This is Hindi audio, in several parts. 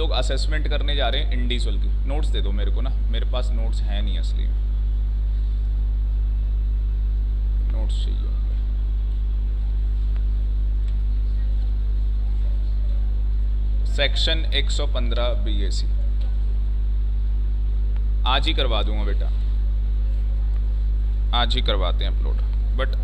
लोग असेसमेंट करने जा रहे हैं इंडिविजुअल की। नोट्स दे दो मेरे को ना, मेरे पास नोट्स हैं नहीं असली में, नोट्स चाहिए होंगे। सेक्शन 115 बीएसी आज ही करवा दूंगा बेटा, आज ही करवाते हैं अपलोड। बट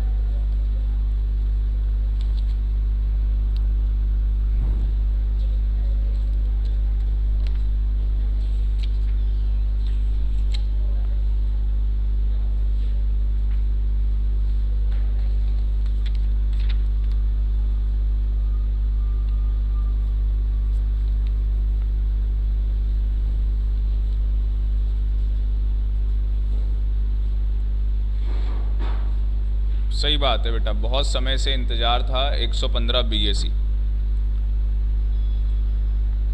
सही बात है बेटा, बहुत समय से इंतजार था 115 बीएसी।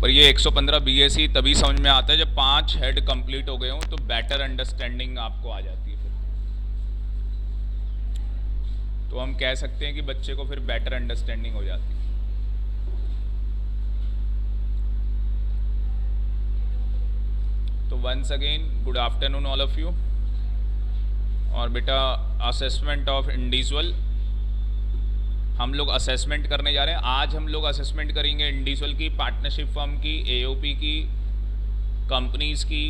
पर ये 115 बीएसी तभी समझ में आता है जब 5 हेड कंप्लीट हो गए हों, तो बेटर अंडरस्टैंडिंग आपको आ जाती है फिर। तो हम कह सकते हैं कि बच्चे को फिर बेटर अंडरस्टैंडिंग हो जाती है। तो once again good afternoon all of you. और बेटा असेसमेंट ऑफ इंडिविजुअल हम लोग असेसमेंट करने जा रहे हैं। आज हम लोग असेसमेंट करेंगे इंडिविजुअल की, पार्टनरशिप फर्म की, एओपी की, कंपनीज की,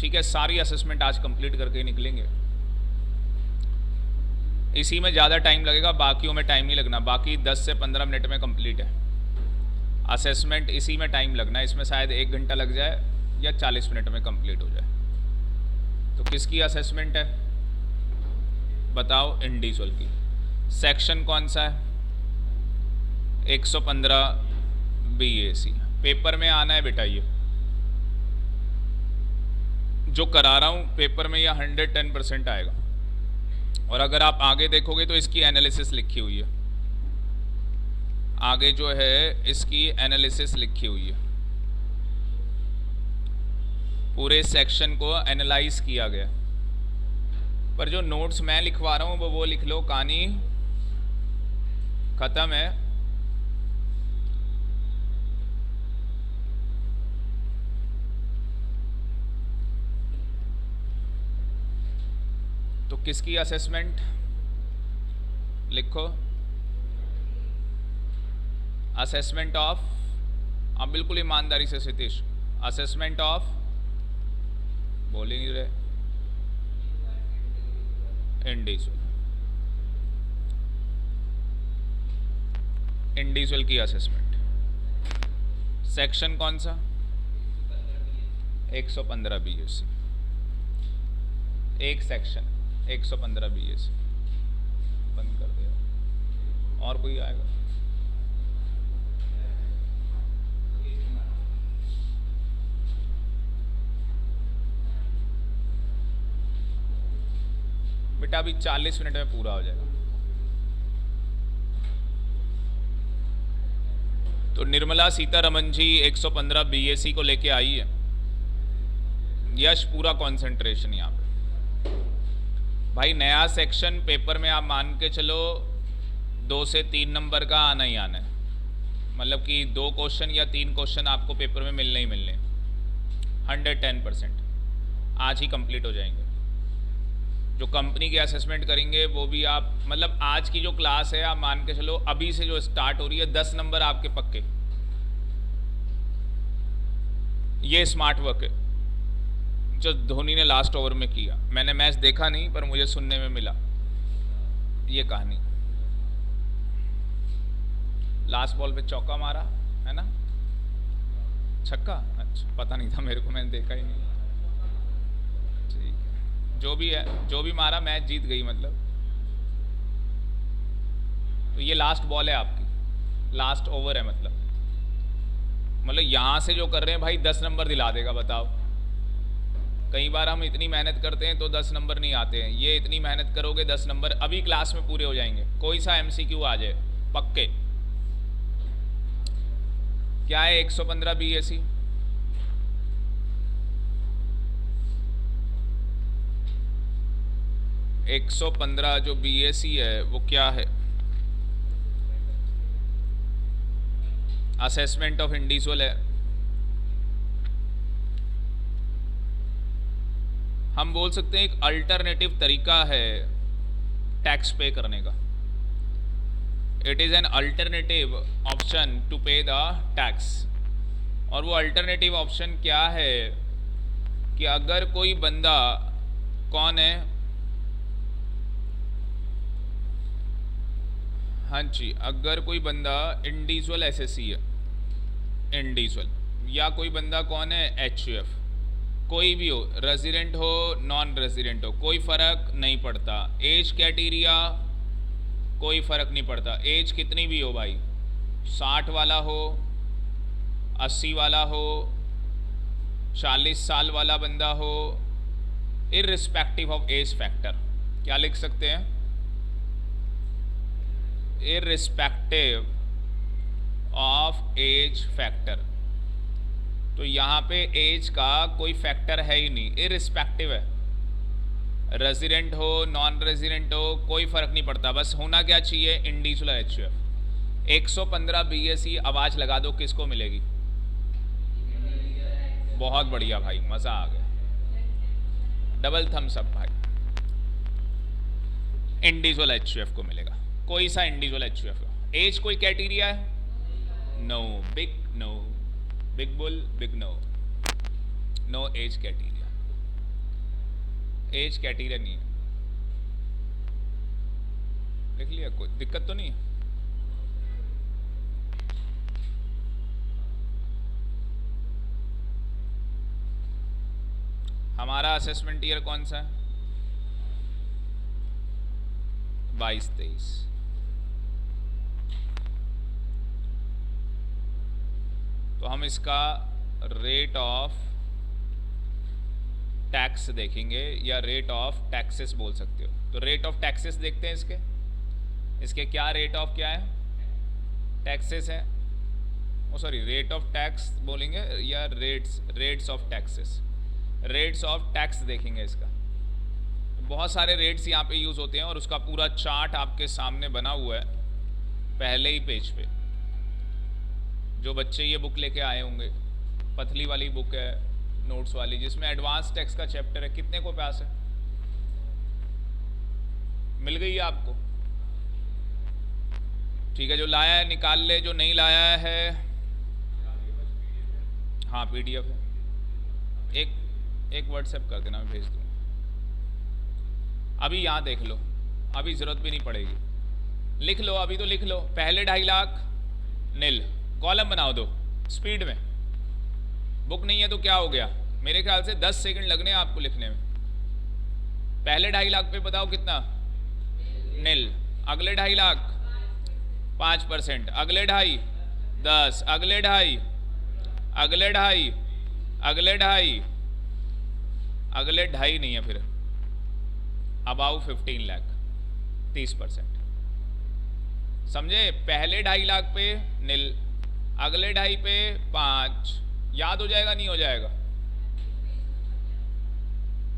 ठीक है। सारी असेसमेंट आज कंप्लीट करके निकलेंगे। इसी में ज़्यादा टाइम लगेगा, बाकियों में टाइम नहीं लगना। बाकी 10 से 15 मिनट में कंप्लीट है असेसमेंट, इसी में टाइम लगना है। इसमें शायद 1 घंटा लग जाए या 40 मिनट में कंप्लीट हो जाए। तो किसकी असेसमेंट है बताओ? इंडिविजुअल की। सेक्शन कौन सा है? 115 बीएसी। पेपर में आना है बेटा, ये जो करा रहा हूँ पेपर में, यह 110% आएगा। और अगर आप आगे देखोगे तो इसकी एनालिसिस लिखी हुई है, आगे जो है इसकी एनालिसिस लिखी हुई है, पूरे सेक्शन को एनालाइज किया गया। पर जो नोट्स मैं लिखवा रहा हूँ वो लिख लो, कहानी खत्म है। तो किसकी असेसमेंट लिखो? असेसमेंट ऑफ, आप बिल्कुल ईमानदारी से सतीश, असेसमेंट ऑफ, बोल ही नहीं रहे, इंडिविजुअल। इंडिविजुअल की असेसमेंट। सेक्शन कौन सा? 115 बीएसी। एक सेक्शन 115 बीएसी। बंद कर दिया। और कोई आएगा? बेटा अभी 40 मिनट में पूरा हो जाएगा। तो निर्मला सीतारमन जी 115 बीएसी को लेके आई है। यश पूरा कंसंट्रेशन यहाँ पे भाई। नया सेक्शन पेपर में आप मान के चलो 2 से 3 नंबर का आना ही आना है, मतलब कि 2 क्वेश्चन या 3 क्वेश्चन आपको पेपर में मिलने ही मिलने। 110% आज ही कंप्लीट हो जाएंगे। जो कंपनी के असेसमेंट करेंगे वो भी आप, मतलब आज की जो क्लास है आप मान के चलो अभी से जो स्टार्ट हो रही है 10 नंबर आपके पक्के। ये स्मार्ट वर्क है जो धोनी ने लास्ट ओवर में किया। मैंने मैच देखा नहीं पर मुझे सुनने में मिला ये कहानी। लास्ट बॉल पे चौका मारा है ना, छक्का? अच्छा पता नहीं था मेरे को, मैंने देखा ही नहीं। ठीक है, जो भी है, जो भी मारा मैच जीत गई मतलब। तो ये लास्ट बॉल है आपकी, लास्ट ओवर है मतलब यहाँ से जो कर रहे हैं भाई 10 नंबर दिला देगा। बताओ, कई बार हम इतनी मेहनत करते हैं तो 10 नंबर नहीं आते हैं। ये इतनी मेहनत करोगे 10 नंबर अभी क्लास में पूरे हो जाएंगे। कोई सा एमसीक्यू आ जाए पक्के। क्या है 115 बीएसी? एक 115 जो बीएसी है वो क्या है? असेसमेंट ऑफ इंडिविजुअल है। हम बोल सकते हैं एक अल्टरनेटिव तरीका है टैक्स पे करने का। It is an alternative option to pay the tax. और वो अल्टरनेटिव ऑप्शन क्या है कि अगर कोई बंदा, कौन है, हाँ जी, अगर कोई बंदा इंडिविजुअल एसएससी है, इंडिविजुअल, या कोई बंदा कौन है एचयूएफ, कोई भी हो, रेजिडेंट हो नॉन रेजिडेंट हो, कोई फ़र्क नहीं पड़ता, एज क्राइटेरिया कोई फ़र्क नहीं पड़ता, एज कितनी भी हो भाई, 60 वाला हो, 80 वाला हो, 40 साल वाला बंदा हो, इररिस्पेक्टिव ऑफ एज फैक्टर। क्या लिख सकते हैं? Irrespective of age factor. तो यहाँ पे एज का कोई फैक्टर है ही नहीं, इररिस्पेक्टिव है, रेजिडेंट हो नॉन रेजिडेंट हो कोई फ़र्क नहीं पड़ता, बस होना क्या चाहिए, इंडिविजुअल एचयूएफ। 115 बीएसई आवाज़ लगा दो, किसको मिलेगी? बहुत बढ़िया भाई, मज़ा आ गया, डबल थम्स अप भाई। इंडिविजुअल एचयूएफ को मिलेगा, कोई सा इंडिविजुअल एचयूएफ का। एज कोई क्राइटेरिया है? No, big no, big bull, big no, no age criteria, age criteria नहीं है। लिख लिया, कोई दिक्कत तो नहीं है? हमारा असेसमेंट ईयर कौन सा है? 22-23। तो हम इसका रेट ऑफ टैक्स देखेंगे, या रेट ऑफ टैक्सेस बोल सकते हो। तो रेट ऑफ टैक्सेस देखते हैं इसके क्या रेट ऑफ क्या है, टैक्सेस है, ओ सॉरी रेट ऑफ टैक्स बोलेंगे या rates of taxes, rates of tax देखेंगे इसका। बहुत सारे रेट्स यहाँ पे यूज़ होते हैं और उसका पूरा चार्ट आपके सामने बना हुआ है पहले ही पेज पे। जो बच्चे ये बुक लेके आए होंगे, पतली वाली बुक है नोट्स वाली, जिसमें एडवांस टैक्स का चैप्टर है, कितने को पास है? मिल गई है आपको? ठीक है, जो लाया है निकाल ले, जो नहीं लाया है, हाँ पीडीएफ है, एक व्हाट्सएप कर देना, मैं भेज दूँ। अभी यहाँ देख लो, अभी ज़रूरत भी नहीं पड़ेगी, लिख लो, अभी तो लिख लो। पहले 2.5 लाख नील, कॉलम बनाओ दो स्पीड में। बुक नहीं है तो क्या हो गया, मेरे ख्याल से 10 सेकंड लगने हैं आपको लिखने में। पहले 2.5 लाख पे बताओ कितना, नील। अगले 2.5 लाख 5%, अगले 2.5 10, अगले 2.5, अगले 2.5, अगले 2.5, अगले 2.5 नहीं है, फिर अबाउ 15 लाख 30%। समझे? पहले 2.5 लाख पे नील, अगले 2.5 पे 5। याद हो जाएगा नहीं हो जाएगा?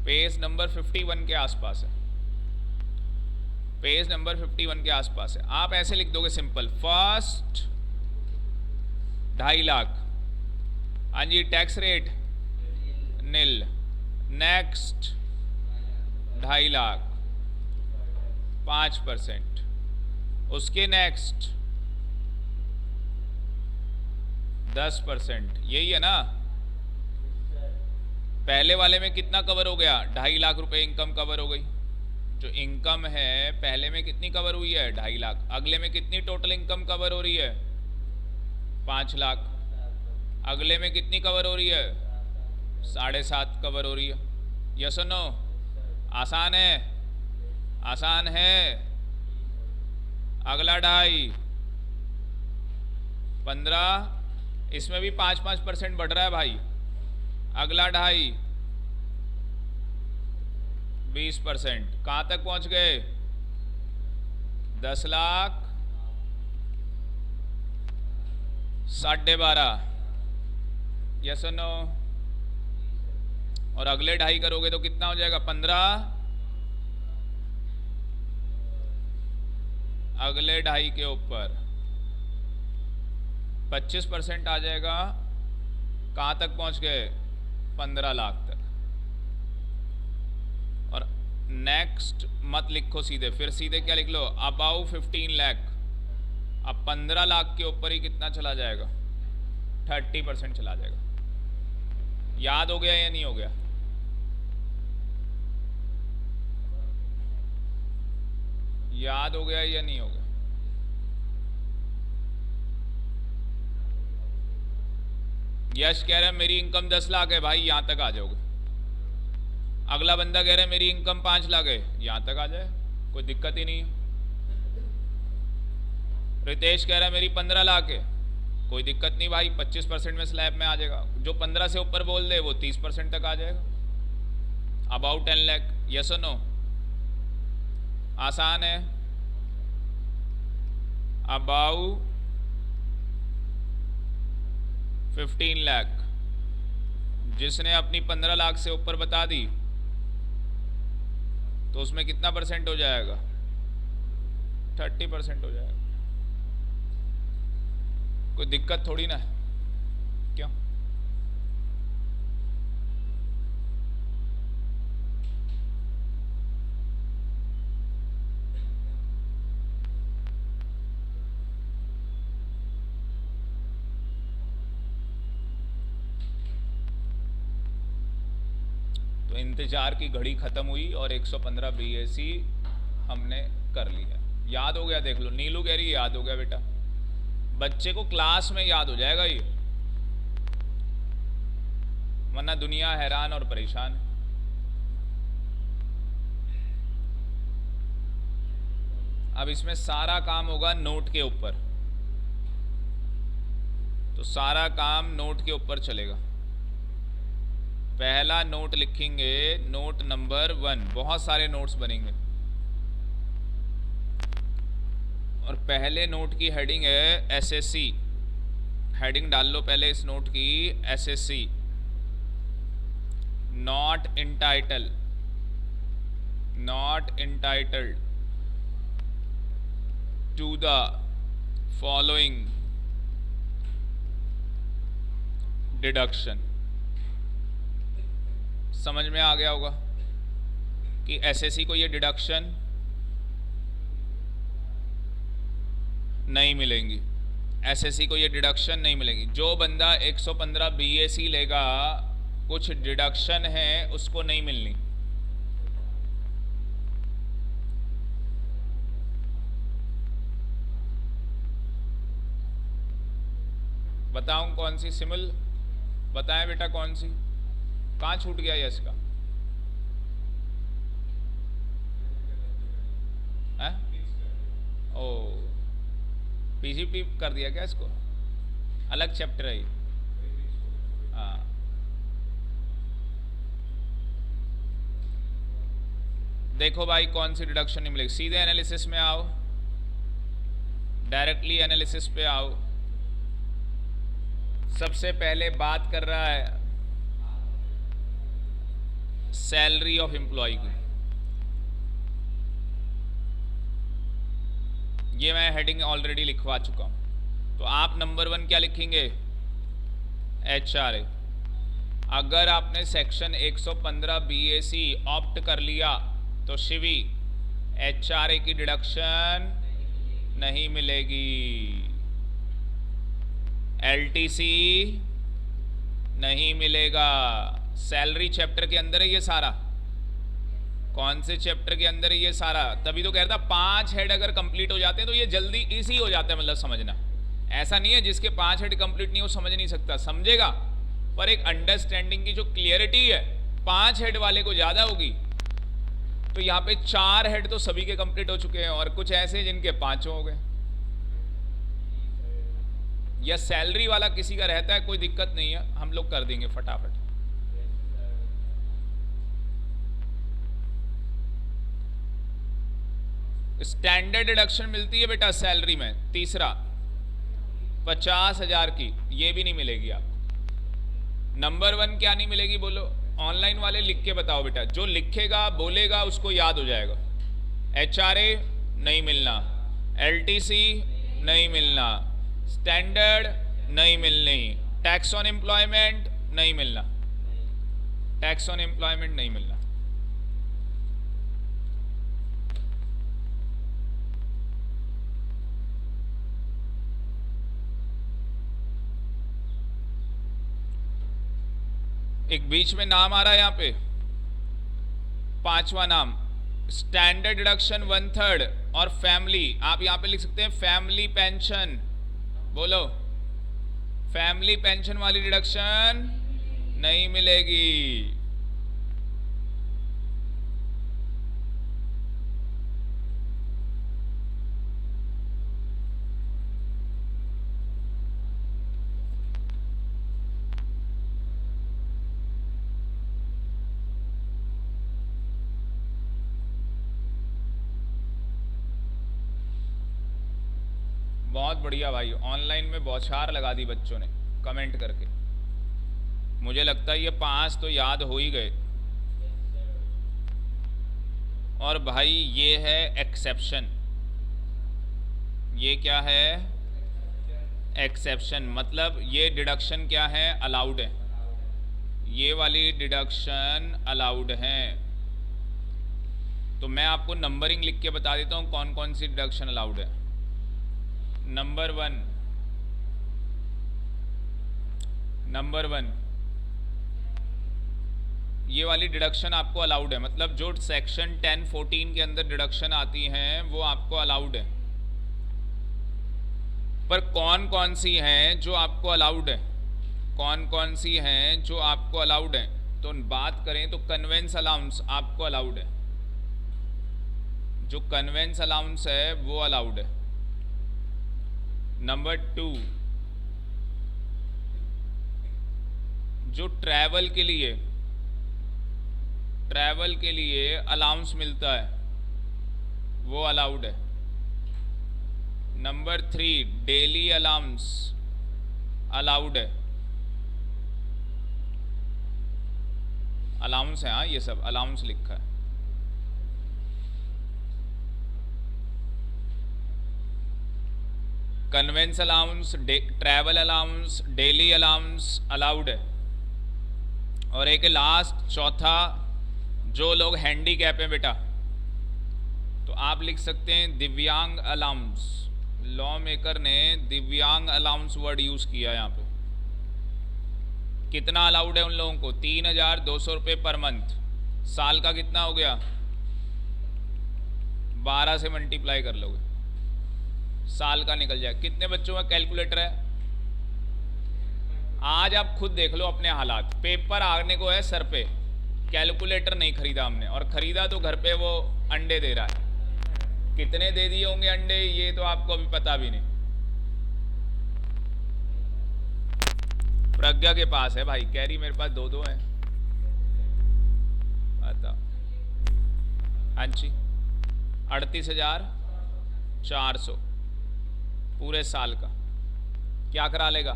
पेज नंबर 51 के आसपास है, पेज नंबर 51 के आसपास है। आप ऐसे लिख दोगे सिंपल, फर्स्ट 2.5 लाख, हाँ जी, टैक्स रेट नील। नेक्स्ट 2.5 लाख 5%, उसके नेक्स्ट 10%, यही है ना? पहले वाले में कितना कवर हो गया? 2.5 लाख रुपए इनकम कवर हो गई। जो इनकम है पहले में कितनी कवर हुई है? 2.5 लाख। अगले में कितनी टोटल इनकम कवर हो रही है? 5 लाख। अगले में कितनी कवर हो रही है? 7.5 कवर हो रही है। यस और नो? आसान है, आसान है। अगला 2.5 15, इसमें भी 5-5% बढ़ रहा है भाई। अगला 2.5 20%, कहाँ तक पहुंच गए? 10 लाख 12.5। यस और नो? और अगले 2.5 करोगे तो कितना हो जाएगा? 15। अगले 2.5 के ऊपर 25% आ जाएगा। कहाँ तक पहुंच गए? 15 लाख तक। नेक्स्ट मत लिखो सीधे, फिर सीधे क्या लिख लो, अबाउ 15 लाख। अब 15 लाख के ऊपर ही कितना चला जाएगा, 30% चला जाएगा। याद हो गया या नहीं हो गया? याद हो गया या नहीं हो गया? यश कह रहा है मेरी इनकम 10 लाख है भाई, यहां तक आ जाओगे। अगला बंदा कह रहा है मेरी इनकम 5 लाख है, यहां तक आ जाए, कोई दिक्कत ही नहीं है। रितेश कह रहा है मेरी 15 लाख है, कोई दिक्कत नहीं भाई, 25% में स्लैब में आ जाएगा। जो 15 से ऊपर बोल दे वो 30% तक आ जाएगा। अबाउट 10 लाख, यस और नो? आसान है। अबाउ 15 लाख, जिसने अपनी 15 लाख से ऊपर बता दी तो उसमें कितना परसेंट हो जाएगा, 30% हो जाएगा। कोई दिक्कत थोड़ी ना है, क्यों? तो इंतजार की घड़ी खत्म हुई और 115 बीएसी हमने कर लिया। याद हो गया? देख लो, नीलू कह रही याद हो गया बेटा। बच्चे को क्लास में याद हो जाएगा ये, वरना दुनिया हैरान और परेशान है। अब इसमें सारा काम होगा नोट के ऊपर, तो सारा काम नोट के ऊपर चलेगा। पहला नोट लिखेंगे, नोट नंबर 1। बहुत सारे नोट्स बनेंगे और पहले नोट की हेडिंग है एसएससी। हेडिंग डाल लो पहले इस नोट की, SSC. Not entitle, not entitled to the following deduction. समझ में आ गया होगा कि एसएससी को ये डिडक्शन नहीं मिलेंगी, एसएससी को ये डिडक्शन नहीं मिलेगी। जो बंदा 115 बीएसी लेगा, कुछ डिडक्शन है उसको नहीं मिलनी। बताऊं कौन सी सिमिल? बताएं बेटा कौन सी? कहाँ छूट गया यश का? है? ओ, पीजीपी कर दिया क्या इसको? अलग चैप्टर है ये। हाँ, देखो भाई कौन सी डिडक्शन नहीं मिलेगी। सीधे एनालिसिस में आओ, डायरेक्टली एनालिसिस पे आओ। सबसे पहले बात कर रहा है सैलरी ऑफ एम्प्लॉय की। ये मैं हेडिंग ऑलरेडी लिखवा चुका हूं। तो आप नंबर 1 क्या लिखेंगे? एचआरए। अगर आपने सेक्शन 115 बीएसी ऑप्ट कर लिया तो शिवी एचआरए की डिडक्शन नहीं मिलेगी, एलटीसी नहीं मिलेगा। सैलरी चैप्टर के अंदर है ये सारा। कौन से चैप्टर के अंदर है ये सारा? तभी तो कहता 5 हेड अगर कंप्लीट हो जाते हैं तो ये जल्दी इजी हो जाता है। मतलब समझना, ऐसा नहीं है जिसके 5 हेड कंप्लीट नहीं हो समझ नहीं सकता, समझेगा, पर एक अंडरस्टैंडिंग की जो क्लियरिटी है 5 हेड वाले को ज़्यादा होगी। तो यहाँ पे 4 हेड तो सभी के कंप्लीट हो चुके हैं और कुछ ऐसे जिनके 5 हो गए। या सैलरी वाला किसी का रहता है, कोई दिक्कत नहीं है, हम लोग कर देंगे फटाफट। स्टैंडर्ड डिडक्शन मिलती है बेटा सैलरी में, तीसरा 50,000 की, ये भी नहीं मिलेगी आपको। नंबर 1 क्या नहीं मिलेगी बोलो? ऑनलाइन वाले लिख के बताओ बेटा, जो लिखेगा बोलेगा उसको याद हो जाएगा। एचआरए नहीं मिलना, एलटीसी नहीं मिलना, स्टैंडर्ड नहीं मिलनी, टैक्स ऑन एम्प्लॉयमेंट नहीं मिलना, टैक्स ऑन एम्प्लॉयमेंट नहीं मिलना। एक बीच में नाम आ रहा है यहाँ पे, पांचवा नाम, स्टैंडर्ड डिडक्शन 1/3 और फैमिली, आप यहाँ पे लिख सकते हैं फैमिली पेंशन। बोलो, फैमिली पेंशन वाली डिडक्शन नहीं मिलेगी। बहुत बढ़िया भाई, ऑनलाइन में बौछार लगा दी बच्चों ने कमेंट करके। मुझे लगता है ये 5 तो याद हो ही गए। और भाई ये है एक्सेप्शन। ये क्या है? एक्सेप्शन, मतलब ये डिडक्शन क्या है? अलाउड है। ये वाली डिडक्शन अलाउड है। तो मैं आपको नंबरिंग लिख के बता देता हूँ कौन कौन सी डिडक्शन अलाउड है। नंबर वन, ये वाली डिडक्शन आपको अलाउड है, मतलब जो सेक्शन 10(14) के अंदर डिडक्शन आती हैं वो आपको अलाउड है। पर कौन कौन सी हैं जो आपको अलाउड है? कौन कौन सी हैं जो आपको अलाउड है? तो बात करें तो कन्वेंस अलाउंस आपको अलाउड है। जो कन्वेंस अलाउंस है वो अलाउड है। नंबर 2, जो ट्रैवल के लिए अलाउंस मिलता है वो अलाउड है। नंबर 3, डेली अलाउंस अलाउड है। अलाउंस है, हाँ ये सब अलाउंस लिखा है। Convince allowance, travel allowance, daily allowance allowed है। और एक लास्ट चौथा, जो लोग हैंडीकैप हैं बेटा, तो आप लिख सकते हैं दिव्यांग अलाउंस। लॉ मेकर ने दिव्यांग अलाउंस वर्ड यूज किया यहाँ पे। कितना अलाउड है उन लोगों को? 3,200 रुपये पर मंथ। साल का कितना हो गया? 12 से मल्टीप्लाई कर लोगे, साल का निकल जाए। कितने बच्चों का कैलकुलेटर है? आज आप खुद देख लो अपने हालात। पेपर आने को है सर पे, कैलकुलेटर नहीं खरीदा हमने, और खरीदा तो घर पे वो अंडे दे रहा है। कितने दे दिए होंगे अंडे ये तो आपको अभी पता भी नहीं। प्रज्ञा के पास है भाई, कैरी मेरे पास 2-2 है। बताओ। हाँ जी, 38,400 पूरे साल का। क्या करा लेगा?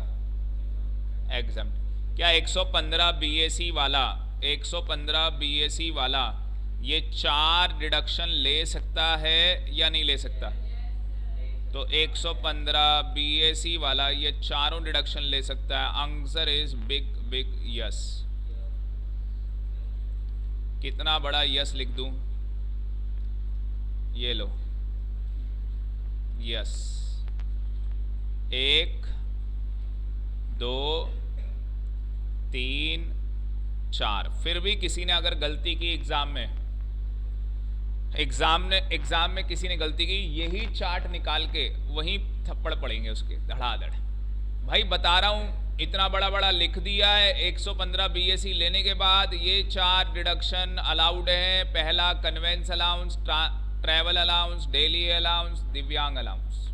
एग्जाम। क्या 115 बीएसी वाला, 115 बीएसी वाला ये 4 डिडक्शन ले सकता है या नहीं ले सकता? तो 115 बीएसी वाला ये चारों डिडक्शन ले सकता है। Answer is big big yes. कितना बड़ा यस लिख दूं? ये लो, यस। 1 2 3 4। फिर भी किसी ने अगर गलती की एग्जाम में किसी ने गलती की, यही चार्ट निकाल के वहीं थप्पड़ पड़ेंगे उसके धड़ाधड़। भाई बता रहा हूं, इतना बड़ा बड़ा लिख दिया है। 115 बीएसी लेने के बाद ये 4 डिडक्शन अलाउड है। पहला convince allowance, travel allowance, daily allowance, दिव्यांग अलाउंस।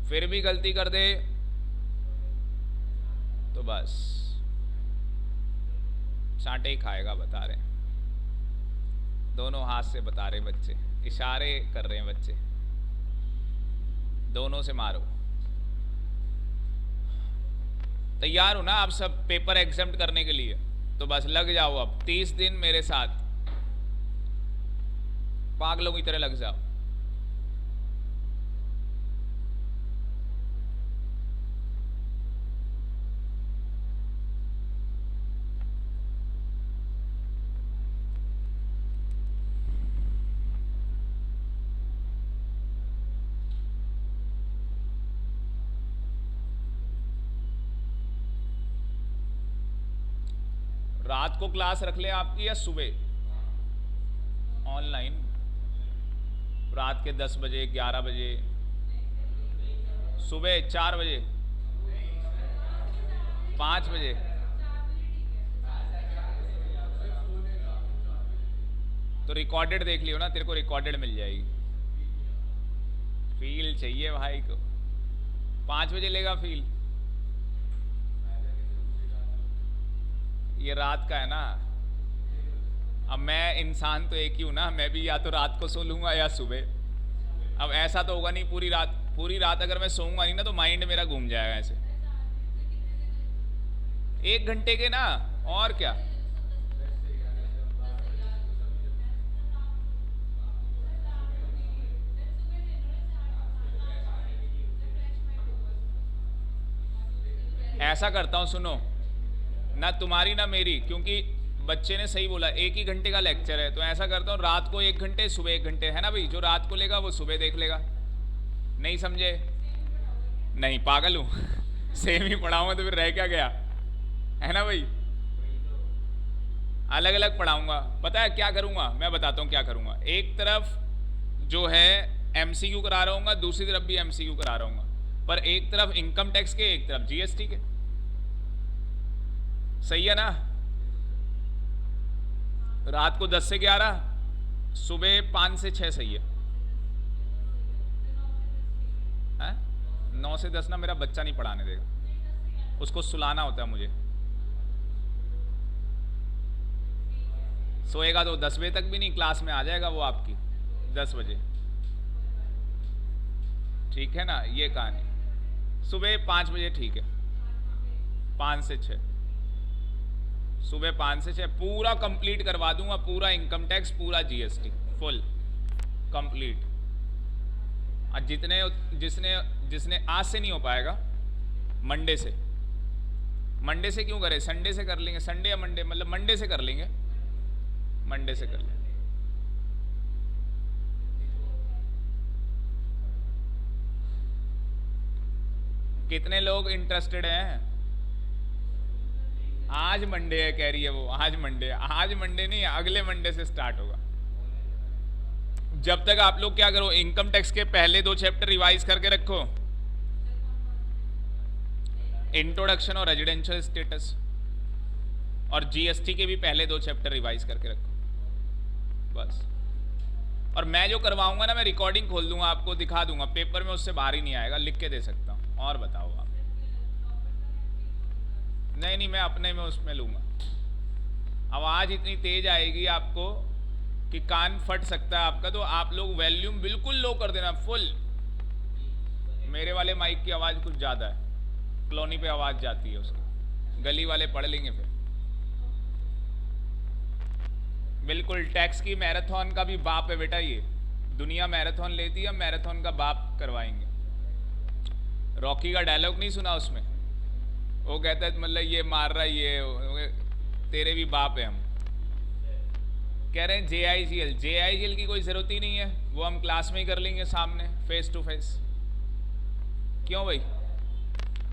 फिर भी गलती कर दे तो बस चांटे ही खाएगा। बता रहे, दोनों हाथ से बता रहे बच्चे, इशारे कर रहे हैं बच्चे, दोनों से मारो। तैयार हो ना आप सब पेपर एग्जाम करने के लिए? तो बस लग जाओ अब 30 दिन मेरे साथ, पागलों की तरह लग जाओ। रात को क्लास रख ले आपकी या सुबह ऑनलाइन? रात के 10 बजे, 11 बजे, सुबह 4 बजे, 5 बजे? तो रिकॉर्डेड देख लियो ना, तेरे को रिकॉर्डेड मिल जाएगी। फील चाहिए भाई को। 5 बजे लेगा फील? ये रात का है ना। अब मैं इंसान तो एक ही हूं ना, मैं भी या तो रात को सो लूंगा या सुबह। अब ऐसा तो होगा नहीं पूरी रात अगर मैं सोऊंगा नहीं ना तो माइंड मेरा घूम जाएगा ऐसे। 1 घंटे के ना, और क्या। ऐसा करता हूं, सुनो ना, तुम्हारी ना मेरी, क्योंकि बच्चे ने सही बोला 1 ही घंटे का लेक्चर है, तो ऐसा करता हूँ रात को 1 घंटे, सुबह 1 घंटे, है ना भाई। जो रात को लेगा वो सुबह देख लेगा। नहीं समझे? नहीं, पागल हूँ सेम ही पढ़ाऊंगा तो फिर रह क्या गया, है ना भाई। अलग अलग पढ़ाऊंगा। पता है क्या करूंगा? मैं बताता हूँ क्या करूंगा। एक तरफ जो है MCQ करा रहा हूँ, दूसरी तरफ भी MCQ करा रहा हूँ, पर एक तरफ इनकम टैक्स के, एक तरफ GST के। सही है ना? रात को 10 से 11, सुबह 5 से 6 सही है? 9 से 10 ना मेरा बच्चा नहीं पढ़ाने देगा, उसको सुलाना होता है मुझे। सोएगा तो 10 बजे तक भी नहीं, क्लास में आ जाएगा वो आपकी 10 बजे। ठीक है ना? ये कहानी। सुबह 5 बजे ठीक है, 5 से 6, सुबह 5 से 6 पूरा कंप्लीट करवा दूंगा। पूरा इनकम टैक्स, पूरा GST फुल कंप्लीट। और जिसने आज से नहीं हो पाएगा, मंडे से। मंडे से क्यों करें, संडे से कर लेंगे। संडे या मंडे, मतलब मंडे से कर लेंगे, मंडे से कर लेंगे। कितने लोग इंटरेस्टेड हैं? आज मंडे है कह रही है वो, आज मंडे। आज मंडे नहीं, अगले मंडे से स्टार्ट होगा। जब तक आप लोग क्या करो, इनकम टैक्स के पहले 2 चैप्टर रिवाइज करके रखो, इंट्रोडक्शन और रेजिडेंशियल स्टेटस, और GST के भी पहले 2 चैप्टर रिवाइज करके रखो बस। और मैं जो करवाऊंगा ना, मैं रिकॉर्डिंग खोल दूंगा, आपको दिखा दूंगा, पेपर में उससे बाहर ही नहीं आएगा, लिख के दे सकता हूँ। और बताओ आप? नहीं, मैं अपने में उसमें लूंगा। आवाज इतनी तेज आएगी आपको कि कान फट सकता है आपका, तो आप लोग वॉल्यूम बिल्कुल लो कर देना, फुल। मेरे वाले माइक की आवाज कुछ ज्यादा है, कॉलोनी पे आवाज जाती है उसकी, गली वाले पढ़ लेंगे फिर। बिल्कुल, टैक्स की मैराथन का भी बाप है बेटा ये। दुनिया मैराथन लेती है, मैराथन का बाप करवाएंगे। रॉकी का डायलॉग नहीं सुना उसमें? वो कहता है मतलब ये मार रहा है, ये तेरे भी बाप है हम। कह रहे हैं JIGL की कोई ज़रूरत ही नहीं है, वो हम क्लास में ही कर लेंगे सामने, फेस टू फेस। क्यों भाई?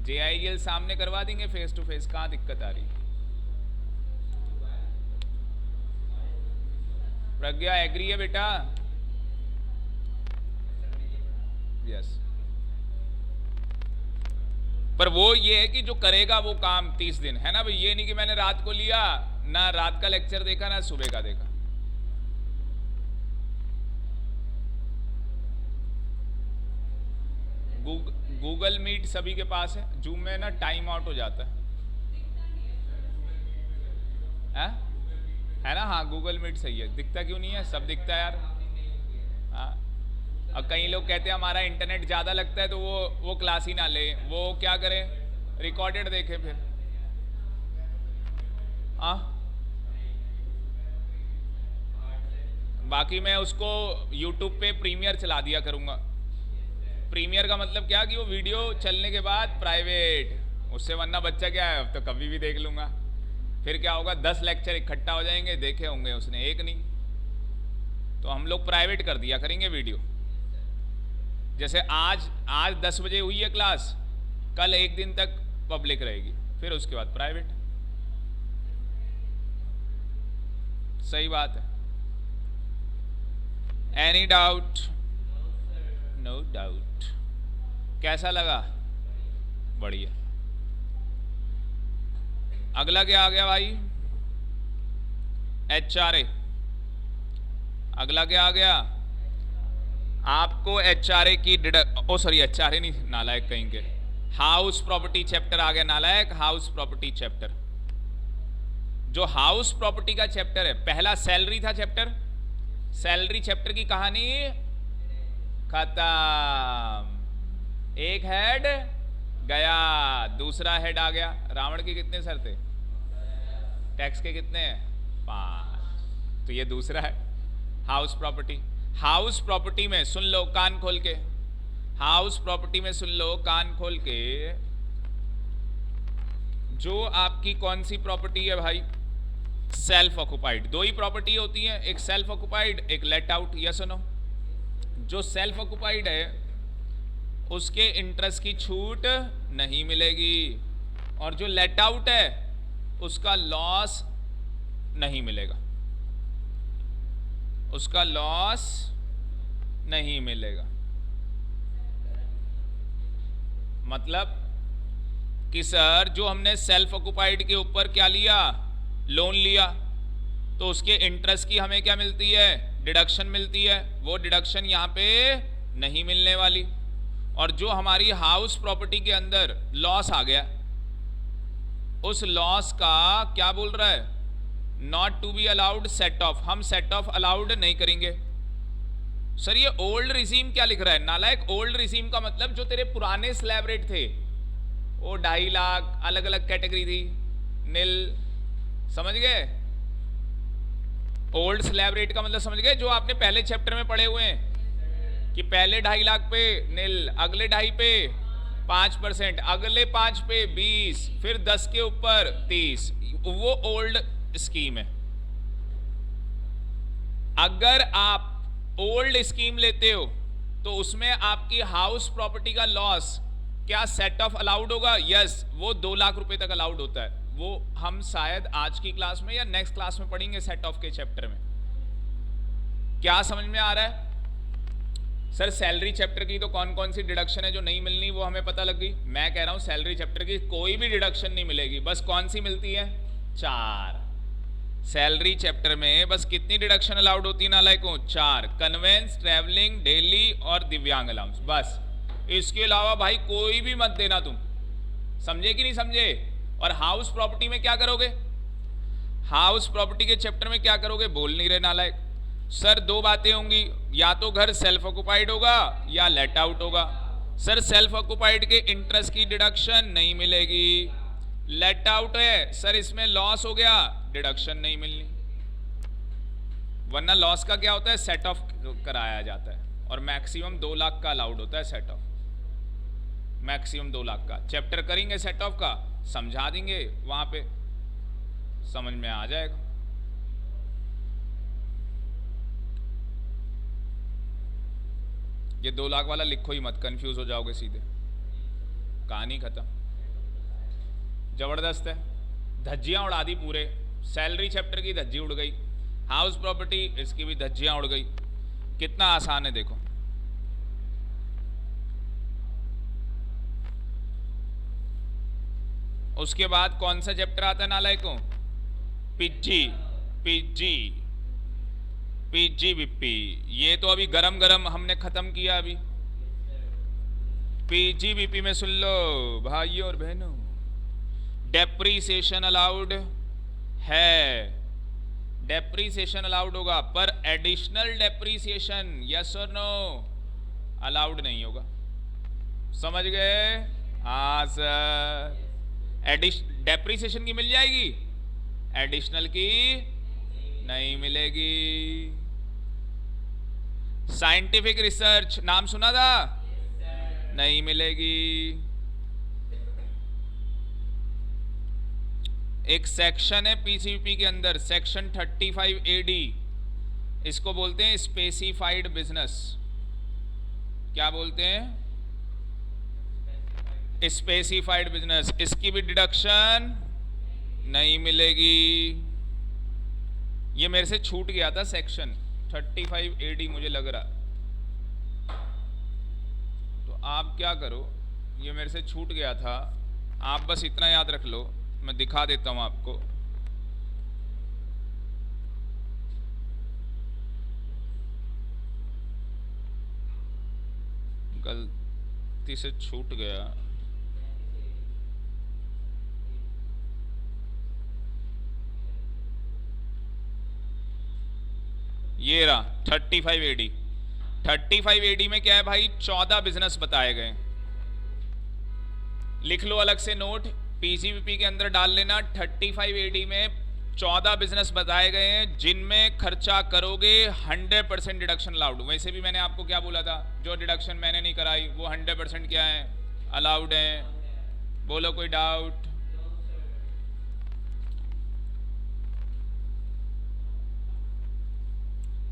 JIGL सामने करवा देंगे फेस टू फेस, कहाँ दिक्कत आ रही? प्रज्ञा एग्री है बेटा? यस। पर वो ये है कि जो करेगा वो काम 30 दिन, है ना भाई। ये नहीं कि मैंने रात को लिया, ना रात का लेक्चर देखा ना सुबह का देखा। गूगल मीट सभी के पास है, जूम में ना टाइम आउट हो जाता है ना? हाँ, गूगल मीट सही है। दिखता क्यों नहीं है? सब दिखता है यार। हाँ, अब कई लोग कहते हैं हमारा इंटरनेट ज़्यादा लगता है तो वो क्लास ही ना ले, वो क्या करें, रिकॉर्डेड देखें फिर। हाँ, बाकी मैं उसको यूट्यूब पे प्रीमियर चला दिया करूँगा। प्रीमियर का मतलब क्या कि वो वीडियो चलने के बाद प्राइवेट, उससे वरना बच्चा क्या है, अब तो कभी भी देख लूँगा। फिर क्या होगा, 10 लेक्चर इकट्ठा हो जाएंगे, देखे होंगे उसने एक नहीं। तो हम लोग प्राइवेट कर दिया करेंगे वीडियो। जैसे आज 10 बजे हुई है क्लास, कल 1 दिन तक पब्लिक रहेगी, फिर उसके बाद प्राइवेट। सही बात है। Any doubt? No doubt. कैसा लगा? बढ़िया। अगला क्या आ गया भाई? HRA। अगला क्या आ गया? आपको HRA की HRA नहीं, नालायक कहीं के, हाउस प्रॉपर्टी चैप्टर आ गया नालायक। हाउस प्रॉपर्टी चैप्टर, जो हाउस प्रॉपर्टी का चैप्टर है, पहला सैलरी था चैप्टर, सैलरी चैप्टर की कहानी खत्म। एक हेड गया, दूसरा हेड आ गया। रावण के कितने सर थे? टैक्स के कितने हैं? 5। तो ये दूसरा है हाउस प्रॉपर्टी। हाउस प्रॉपर्टी में सुन लो कान खोल के, हाउस प्रॉपर्टी में सुन लो कान खोल के, जो आपकी कौन सी प्रॉपर्टी है भाई? Self occupied. दो ही प्रॉपर्टी होती है, एक सेल्फ ऑक्युपाइड, एक लेट आउट। यस और नो? जो सेल्फ ऑक्युपाइड है उसके इंटरेस्ट की छूट नहीं मिलेगी, और जो लेट आउट है उसका लॉस नहीं मिलेगा, उसका लॉस नहीं मिलेगा। मतलब कि सर जो हमने सेल्फ ऑक्युपाइड के ऊपर क्या लिया? लोन लिया, तो उसके इंटरेस्ट की हमें क्या मिलती है? डिडक्शन मिलती है। वो डिडक्शन यहाँ पे नहीं मिलने वाली। और जो हमारी हाउस प्रॉपर्टी के अंदर लॉस आ गया, उस लॉस का क्या बोल रहा है? Not to be allowed set off. हम सेट ऑफ अलाउड नहीं करेंगे। सर ये ओल्ड रिजीम क्या लिख रहा है नालायक? ओल्ड रिजीम का मतलब जो तेरे पुराने स्लैब रेट थे, वो 2.5 लाख, अलग अलग कैटेगरी थी, नील, समझ गए? ओल्ड स्लैब रेट का मतलब समझ गए? जो आपने पहले चैप्टर में पढ़े हुए हैं कि पहले 2.5 लाख पे नील, अगले 2.5 पे 5%, अगले 5 पे 20, फिर 10 के ऊपर 30। वो ओल्ड स्कीम है। अगर आप ओल्ड स्कीम लेते हो तो उसमें आपकी हाउस प्रॉपर्टी का लॉस क्या सेट ऑफ अलाउड होगा? यस, वो 2 लाख रुपए तक अलाउड होता है। वो हम शायद आज की क्लास में या नेक्स्ट क्लास में पढ़ेंगे सेट ऑफ के चैप्टर में। क्या समझ में आ रहा है? सर सैलरी चैप्टर की तो कौन कौन सी डिडक्शन है जो नहीं मिलनी वो हमें पता लग गई। मैं कह रहा हूं सैलरी चैप्टर की कोई भी डिडक्शन नहीं मिलेगी, बस कौन सी मिलती है? 4। सैलरी चैप्टर में बस कितनी डिडक्शन अलाउड होती है नालायकों? 4। कन्वेंस, ट्रैवलिंग, डेली और दिव्यांग अलाउंस, बस। इसके अलावा भाई कोई भी मत देना तुम। समझे कि नहीं समझे? और हाउस प्रॉपर्टी में क्या करोगे? हाउस प्रॉपर्टी के चैप्टर में क्या करोगे? बोल नहीं रहे नालायक। सर 2 बातें होंगी, या तो घर सेल्फ ऑक्युपाइड होगा या लेट आउट होगा। सर सेल्फ ऑक्युपाइड के इंटरेस्ट की डिडक्शन नहीं मिलेगी। लेट आउट है सर, इसमें लॉस हो गया, डिडक्शन नहीं मिलनी। वरना लॉस का क्या होता है? सेट ऑफ कराया जाता है, और मैक्सिमम 2 लाख का अलाउड होता है सेट ऑफ, मैक्सिमम 2 लाख का। चैप्टर करेंगे सेट ऑफ का, समझा देंगे, वहां पे समझ में आ जाएगा। ये 2 लाख वाला लिखो ही मत, कंफ्यूज हो जाओगे सीधे, कहानी खत्म। जबरदस्त है, धज्जियां उड़ा दी पूरे। सैलरी चैप्टर की धज्जी उड़ गई, हाउस प्रॉपर्टी इसकी भी धज्जियां उड़ गई। कितना आसान है देखो। उसके बाद कौन सा चैप्टर आता है नालायकों? PG, PG, PGBP. ये तो अभी गरम गरम हमने खत्म किया अभी। पीजीबीपी में सुन लो भाइयों और बहनों, डेप्रीसिएशन अलाउड है, डेप्रीसिएशन अलाउड होगा, पर एडिशनल डेप्रीसिएशन यस और नो अलाउड नहीं होगा। समझ गए? हाँ सर, डेप्रीसिएशन की मिल जाएगी, एडिशनल की नहीं मिलेगी। साइंटिफिक रिसर्च नाम सुना था? नहीं मिलेगी। एक सेक्शन है पीसीपी के अंदर, सेक्शन 35 AD, इसको बोलते हैं स्पेसिफाइड बिजनेस। क्या बोलते हैं? Specified business. इसकी भी डिडक्शन नहीं मिलेगी। ये मेरे से छूट गया था सेक्शन 35 AD मुझे लग रहा। तो आप क्या करो, ये मेरे से छूट गया था, आप बस इतना याद रख लो, मैं दिखा देता हूं आपको। गलती से छूट गया। ये रहा 35 AD। 35 AD में क्या है भाई, 14 बिजनेस बताए गए। लिख लो अलग से नोट, पीजीवीपी के अंदर डाल लेना। 35 AD में 14 बिजनेस बताए गए हैं जिनमें खर्चा करोगे 100% डिडक्शन अलाउड। वैसे भी मैंने आपको क्या बोला था, जो डिडक्शन मैंने नहीं कराई वो 100% क्या है, अलाउड है। बोलो कोई डाउट?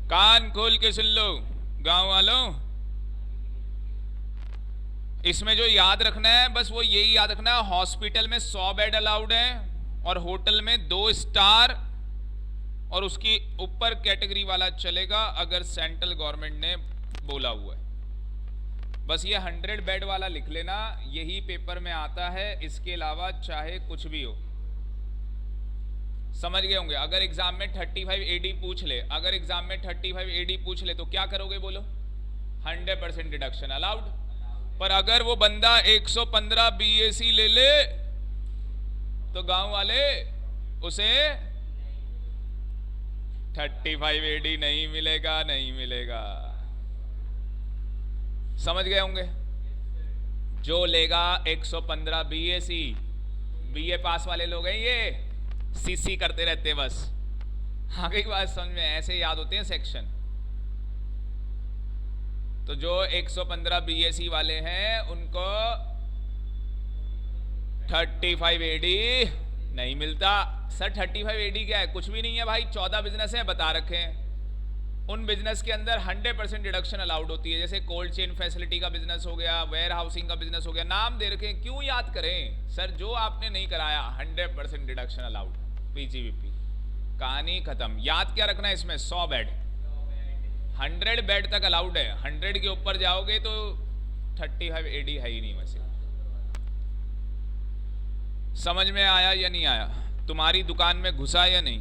कान खोल के सुन लो गांव वालों। इसमें जो याद रखना है बस वो यही याद रखना है, हॉस्पिटल में 100 बेड अलाउड है और होटल में 2 स्टार और उसकी ऊपर कैटेगरी वाला चलेगा अगर सेंट्रल गवर्नमेंट ने बोला हुआ है। बस ये 100 बेड वाला लिख लेना, यही पेपर में आता है, इसके अलावा चाहे कुछ भी हो। समझ गए होंगे? अगर एग्जाम में 35 AD पूछ ले, अगर एग्जाम में 35 AD पूछ ले तो क्या करोगे बोलो? 100% डिडक्शन अलाउड। पर अगर वो बंदा 115 BAC ले ले तो गांव वाले उसे 35 AD नहीं मिलेगा, नहीं मिलेगा। समझ गए होंगे? जो लेगा 115 BAC, BA पास वाले लोग हैं ये, CC करते रहते बस। आगे की बात समझ में, ऐसे याद होते हैं सेक्शन। तो जो 115 BAC वाले हैं उनको 35 AD नहीं मिलता। सर 35 AD क्या है? कुछ भी नहीं है भाई, 14 बिजनेस है बता रखे हैं। उन बिजनेस के अंदर 100% डिडक्शन अलाउड होती है, जैसे कोल्ड चेन फैसिलिटी का बिजनेस हो गया, वेयर हाउसिंग का बिजनेस हो गया, नाम दे रखे हैं। क्यों याद करें सर, जो आपने नहीं कराया 100% डिडक्शन अलाउड, पीजीवीपी, कहानी खत्म। याद क्या रखना है इसमें? 100 बेड, 100 बेड तक अलाउड है। 100 के ऊपर जाओगे तो 35 AD है ही नहीं। वैसे समझ में आया या नहीं आया? तुम्हारी दुकान में घुसा या नहीं?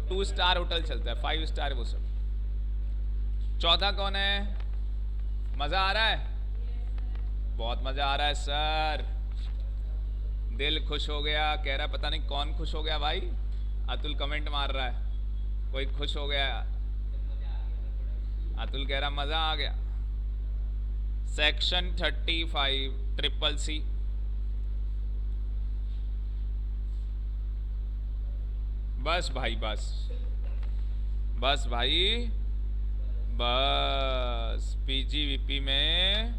2 स्टार होटल चलता है, 5 स्टार वो सब। चौथा कौन है? मजा आ रहा है? बहुत मजा आ रहा है सर, दिल खुश हो गया। कह रहा पता नहीं कौन खुश हो गया भाई। अतुल कमेंट मार रहा है, कोई खुश हो गया। अतुल कह रहा मजा आ गया। Section 35 CCC। बस भाई बस, बस भाई बस, पीजीवीपी में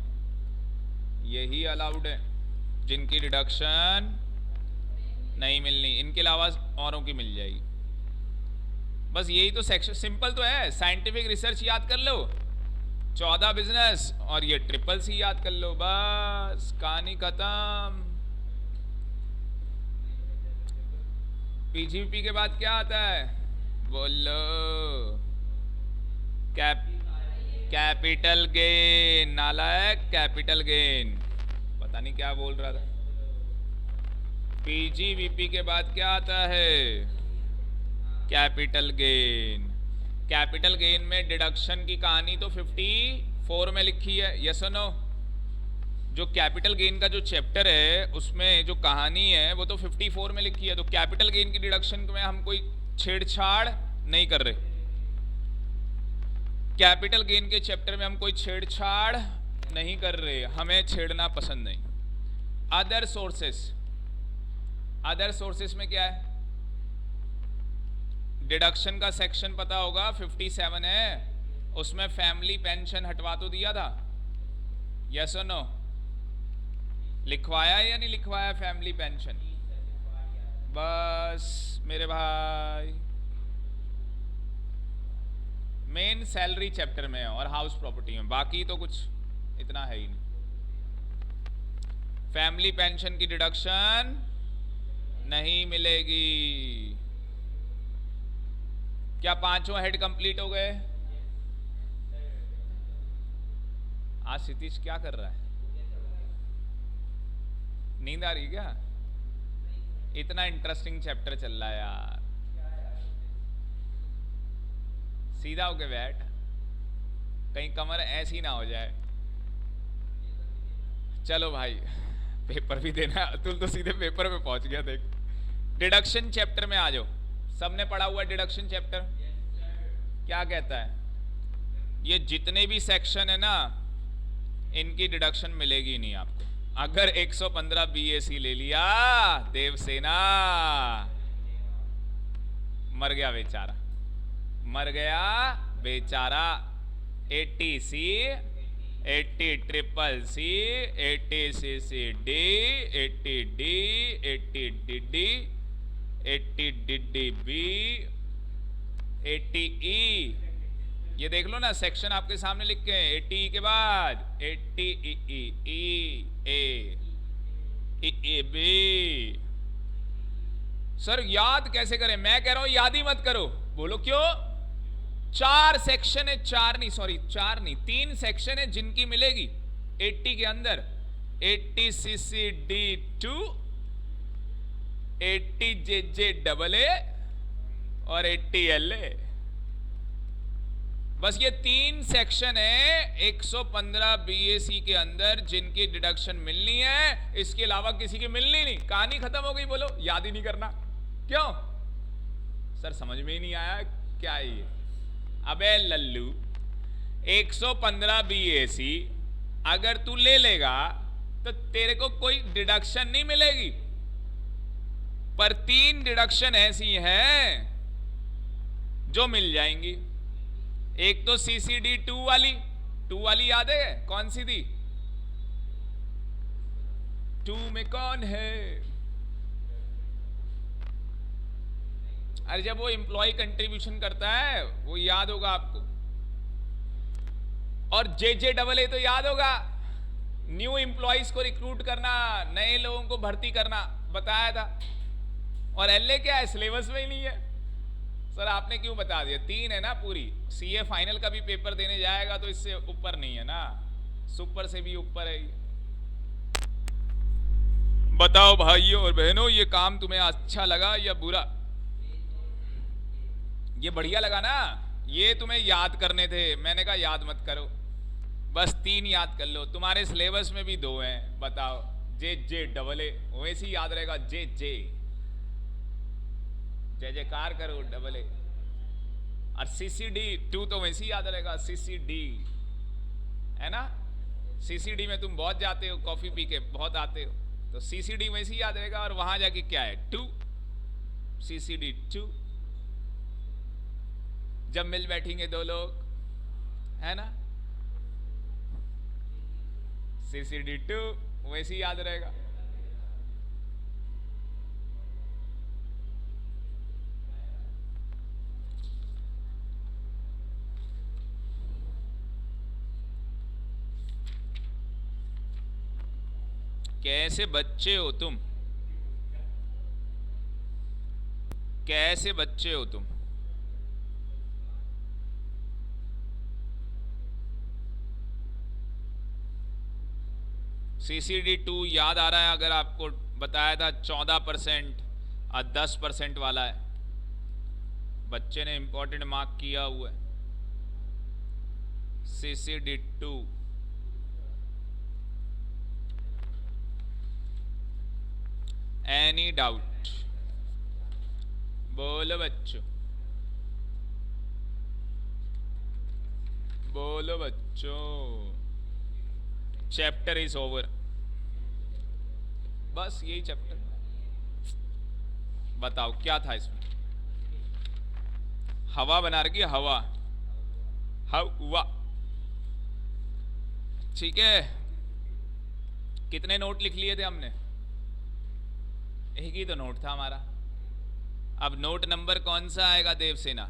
यही अलाउड है जिनकी डिडक्शन नहीं मिलनी, इनके अलावा औरों की मिल जाएगी। बस यही तो सेक्शन, सिंपल तो है। साइंटिफिक रिसर्च याद कर लो, 14 बिजनेस और ये CCC याद कर लो, बस कहानी खत्म। पीजीवीपी के बाद क्या आता है बोलो? Capital gain. नालायक, कैपिटल गेन, पता नहीं क्या बोल रहा था। पीजीवीपी के बाद क्या आता है? Capital gain. कैपिटल गेन में डिडक्शन की कहानी तो 54 में लिखी है, यस और नो? जो कैपिटल गेन का जो चैप्टर है उसमें जो कहानी है वो तो 54 में लिखी है। तो कैपिटल गेन की डिडक्शन में हम कोई छेड़छाड़ नहीं कर रहे। कैपिटल गेन के चैप्टर में हम कोई छेड़छाड़ नहीं कर रहे, हमें छेड़ना पसंद नहीं। अदर सोर्सेस, अदर सोर्सेस में क्या है? डिडक्शन का सेक्शन पता होगा, 57 है, उसमें फैमिली पेंशन हटवा तो दिया था, यस और नो? लिखवाया या नहीं लिखवाया फैमिली पेंशन? बस मेरे भाई, मेन सैलरी चैप्टर में है और हाउस प्रॉपर्टी में, बाकी तो कुछ इतना है ही नहीं। फैमिली पेंशन की डिडक्शन नहीं मिलेगी। क्या पांचों हेड कंप्लीट हो गए? आज क्षितिज क्या कर रहा है? नींद आ रही क्या? इतना इंटरेस्टिंग चैप्टर चल रहा है यार। सीधा होके बैठ, कहीं कमर ऐसी ना हो जाए। चलो भाई, पेपर भी देना है। अतुल तो सीधे पेपर पे पहुंच गया। देख, डिडक्शन चैप्टर में आ जाओ। सबने पढ़ा हुआ डिडक्शन चैप्टर? क्या कहता है? ये जितने भी सेक्शन है ना, इनकी डिडक्शन मिलेगी नहीं आपको। अगर 115 बीएसी ले लिया, देवसेना मर गया बेचारा, मर गया बेचारा। 80C, 80 triple C, 80 CCD, 80 D, 80 DD, 80 DDB, 80 E। ये देख लो ना, सेक्शन आपके सामने लिख के हैं। 80 के बाद 80 E B। सर याद कैसे करें? मैं कह रहा हूं याद ही मत करो। बोलो क्यों? 4 सेक्शन है, 4 नहीं 3 सेक्शन है जिनकी मिलेगी 80 के अंदर। 80 CCD2, 80 JJAA और 80 LA। बस ये 3 सेक्शन है 115 बीएसी के अंदर जिनकी डिडक्शन मिलनी है। इसके अलावा किसी की मिलनी नहीं। कहानी खत्म हो गई। बोलो, याद ही नहीं करना। क्यों सर? समझ में ही नहीं आया क्या है ये? अबे लल्लू, 115 बीएसी अगर तू ले लेगा तो तेरे को कोई डिडक्शन नहीं मिलेगी। पर 3 डिडक्शन ऐसी हैं जो मिल जाएंगी। एक तो CCD 2 वाली याद है? कौन सी थी? 2 में कौन है? अरे जब वो एम्प्लॉय कंट्रीब्यूशन करता है, वो याद होगा आपको। और JJAA तो याद होगा, न्यू एम्प्लॉयज को रिक्रूट करना, नए लोगों को भर्ती करना, बताया था। और LA क्या है? सिलेबस में ही नहीं है। सर आपने क्यों बता दिया? 3 है ना पूरी। CA फाइनल का भी पेपर देने जाएगा तो इससे ऊपर नहीं है ना, सुपर से भी ऊपर है। बताओ भाइयों और बहनों, ये काम तुम्हें अच्छा लगा या बुरा? ये बढ़िया लगा ना? ये तुम्हें याद करने थे, मैंने कहा याद मत करो, बस 3 याद कर लो। तुम्हारे सिलेबस में भी 2 हैं। बताओ, JJAA वैसे ही याद रहेगा। जय जयकार करो AA। और CCD 2 तो वैसे ही याद रहेगा। CCD है ना? CCD में तुम बहुत जाते हो, कॉफी पी के बहुत आते हो, तो CCD वैसे ही याद रहेगा। और वहां जाके क्या है? 2, CCD 2। जब मिल बैठेंगे 2 लोग, है ना, CCD 2 वैसे ही याद रहेगा। कैसे बच्चे हो तुम? कैसे बच्चे हो तुम? CCD 2 याद आ रहा है? अगर आपको बताया था 14% और 10% वाला है, बच्चे ने इंपॉर्टेंट मार्क किया हुआ है। CCD 2 any doubt? बोलो बच्चों, बोलो बच्चों। Chapter is over. बस यही चैप्टर। बताओ क्या था इसमें? हवा बना रखी, हवा, हवा। ठीक है, कितने नोट लिख लिए थे हमने? एक ही तो नोट था हमारा। अब नोट नंबर कौन सा आएगा देवसेना?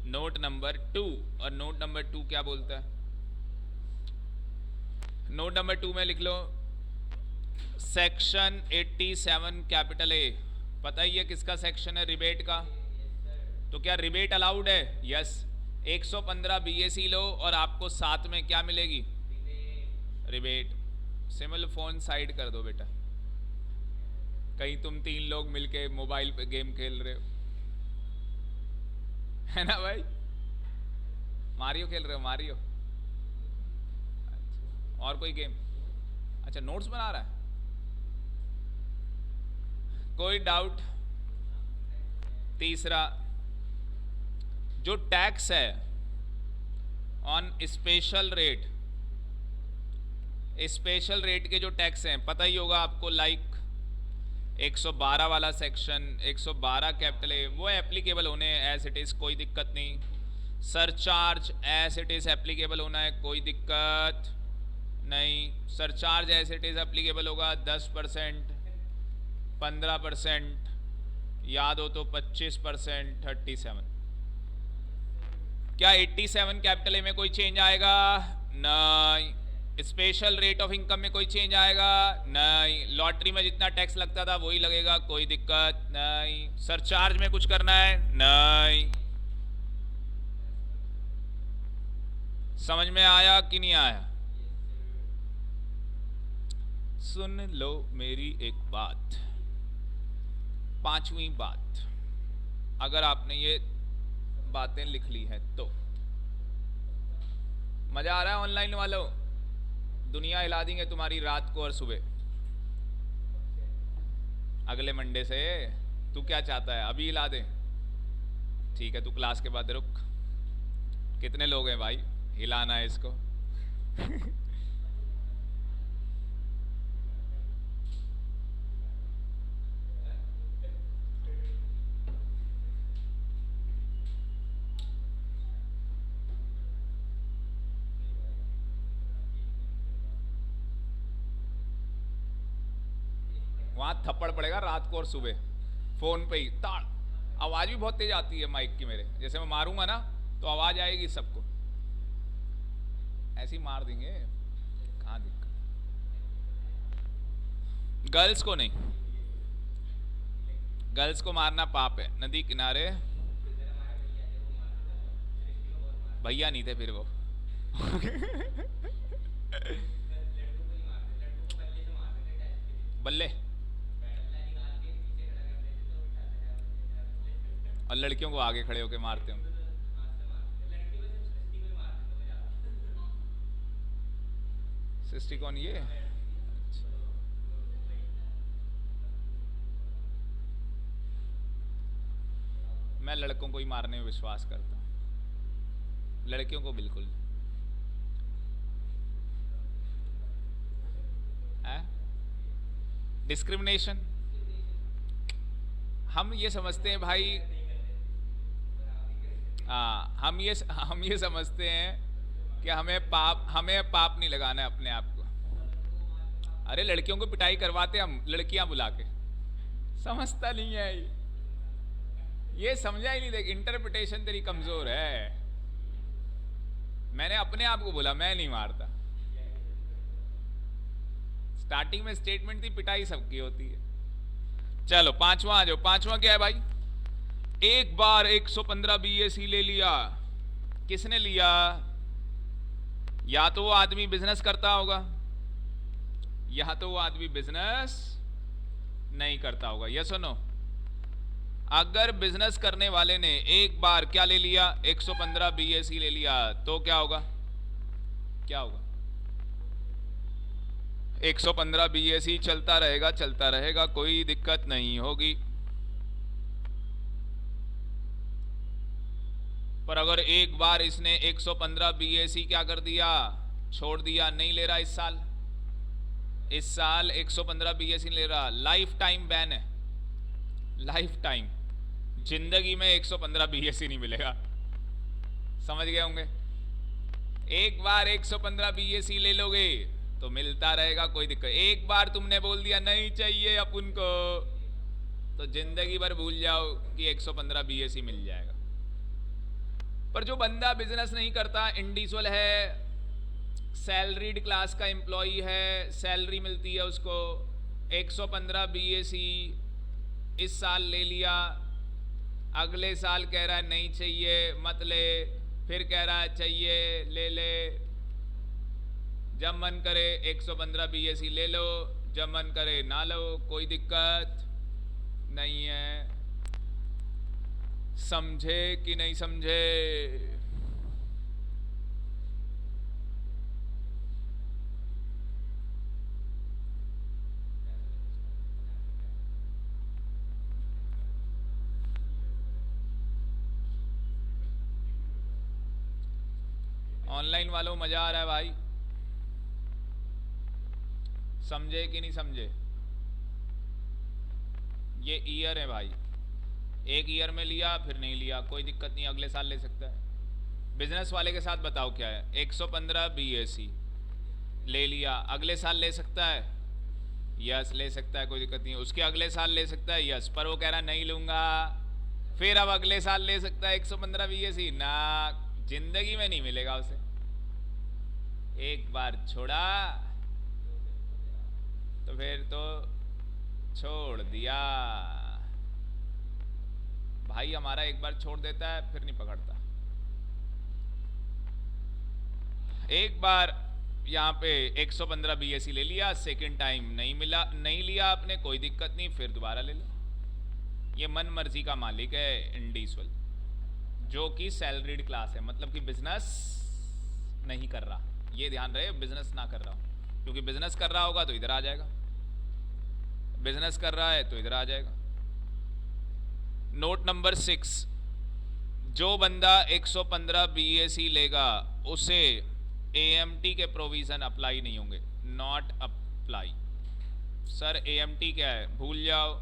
Note number 2। और नोट नंबर 2 क्या बोलता है? नोट नंबर 2 में लिख लो सेक्शन 87 कैपिटल A पता ही है किसका सेक्शन है, रिबेट का। तो क्या रिबेट अलाउड है? यस। 115 बीएसी लो और आपको साथ में क्या मिलेगी? रिबेट। सिमल फोन साइड कर दो बेटा, कहीं तुम 3 लोग मिलके मोबाइल पे गेम खेल रहे हो, है ना भाई? मारियो खेल रहे हो? मारियो। और कोई गेम? अच्छा, नोट्स बना रहा है। कोई डाउट? तीसरा, जो टैक्स है on special rate, special rate के जो टैक्स हैं पता ही होगा आपको, लाइक 112 वाला सेक्शन, 112 कैपिटल ए, वो एप्लीकेबल होने हैं एज इट इज़, कोई दिक्कत नहीं। Surcharge as it is applicable होना है, कोई दिक्कत नहीं। Surcharge as it is applicable होगा 10%, 15%, याद हो तो 25%, 37। क्या 87 कैपिटल ए में कोई चेंज आएगा? नहीं। स्पेशल रेट ऑफ इनकम में कोई चेंज आएगा? नहीं। लॉटरी में जितना टैक्स लगता था वही लगेगा, कोई दिक्कत नहीं। सरचार्ज में कुछ करना है? नहीं। समझ में आया कि नहीं आया? सुन लो मेरी एक बात, 5वीं बात, अगर आपने ये बातें लिख ली हैं तो मजा आ रहा है ऑनलाइन वालों? दुनिया हिला देंगे तुम्हारी रात को और सुबह अगले मंडे से। तू क्या चाहता है, अभी हिला दे? ठीक है, तू क्लास के बाद रुक। कितने लोग हैं भाई, हिलाना है इसको? वहां थप्पड़ पड़ेगा रात को और सुबह, फोन पे ही ताड़। आवाज भी बहुत तेज आती है माइक की मेरे, जैसे मैं मारूंगा ना तो आवाज आएगी सबको, ऐसे ही मार देंगे। कहाँ दिक्कत? गर्ल्स को नहीं, गर्ल्स को मारना पाप है। नदी किनारे भैया नहीं थे फिर वो। बल्ले। और लड़कियों को आगे खड़े होके मारते होंगे। सिस्टी कौन ये? मैं लड़कों को ही मारने में विश्वास करता हूं, लड़कियों को बिल्कुल है। डिस्क्रिमिनेशन हम ये समझते हैं भाई, हम ये समझते हैं कि हमें पाप नहीं लगाना है अपने आप को। अरे लड़कियों को पिटाई करवाते हम लड़कियां बुला के, समझता नहीं है ये समझा ही नहीं। देख, इंटरप्रिटेशन तेरी कमजोर है। मैंने अपने आप को बोला, मैं नहीं मारता। स्टार्टिंग में स्टेटमेंट थी पिटाई सबकी होती है। चलो 5वां आ जाओ। 5वां क्या है भाई? एक बार 115 बीएसी ले लिया। किसने लिया? या तो वो आदमी बिजनेस करता होगा, या तो वो आदमी बिजनेस नहीं करता होगा। यस और नो? अगर बिजनेस करने वाले ने एक बार क्या ले लिया? 115 बीएसी ले लिया, तो क्या होगा? क्या होगा? 115 बीएसी चलता रहेगा, कोई दिक्कत नहीं होगी। पर अगर एक बार इसने 115 बीएसी क्या कर दिया? छोड़ दिया, नहीं ले रहा इस साल 115 बीएसी ले रहा, लाइफ टाइम बैन है। लाइफ टाइम, जिंदगी में 115 बीएसी नहीं मिलेगा। समझ गए होंगे? एक बार 115 बीएसी ले लोगे तो मिलता रहेगा, कोई दिक्कत। एक बार तुमने बोल दिया नहीं चाहिए अपन को, तो जिंदगी भर भूल जाओ कि 115 बीएसी मिल जाएगा। पर जो बंदा बिजनेस नहीं करता, इंडिविजुअल है, सैलरीड क्लास का एम्प्लॉई है, सैलरी मिलती है उसको, 115 बीएसी इस साल ले लिया, अगले साल कह रहा है नहीं चाहिए मत ले, फिर कह रहा है चाहिए ले ले। जब मन करे 115 बीएसई ले लो, जब मन करे ना लो, कोई दिक्कत नहीं है। समझे कि नहीं समझे? ऑनलाइन वालों मजा आ रहा है भाई? समझे कि नहीं समझे? ये ईयर है भाई, एक ईयर में लिया फिर नहीं लिया, कोई दिक्कत नहीं, अगले साल ले सकता है। बिजनेस वाले के साथ बताओ क्या है, 115 बीएसई ले लिया, अगले साल ले सकता है? यस ले सकता है, कोई दिक्कत नहीं। उसके अगले साल ले सकता है? यस। पर वो कह रहा नहीं लूंगा, फिर अब अगले साल ले सकता है 115 बीएसई ना, जिंदगी में नहीं मिलेगा उसे। एक बार छोड़ा तो फिर तो छोड़ दिया भाई। हमारा एक बार छोड़ देता है फिर नहीं पकड़ता। एक बार यहाँ पे 115 बीएसई ले लिया, सेकंड टाइम नहीं मिला, नहीं लिया आपने, कोई दिक्कत नहीं, फिर दोबारा ले लो। ये मन मर्जी का मालिक है इंडिविजुअल, जो कि सैलरीड क्लास है, मतलब कि बिजनेस नहीं कर रहा। ये ध्यान रहे, बिजनेस ना कर रहा हो, क्योंकि बिजनेस कर रहा होगा तो इधर आ जाएगा, बिजनेस कर रहा है तो इधर आ जाएगा। नोट नंबर 6, जो बंदा 115 बीएसई लेगा उसे एएमटी के प्रोविजन अप्लाई नहीं होंगे, नॉट अप्लाई। सर एएमटी क्या है? भूल जाओ,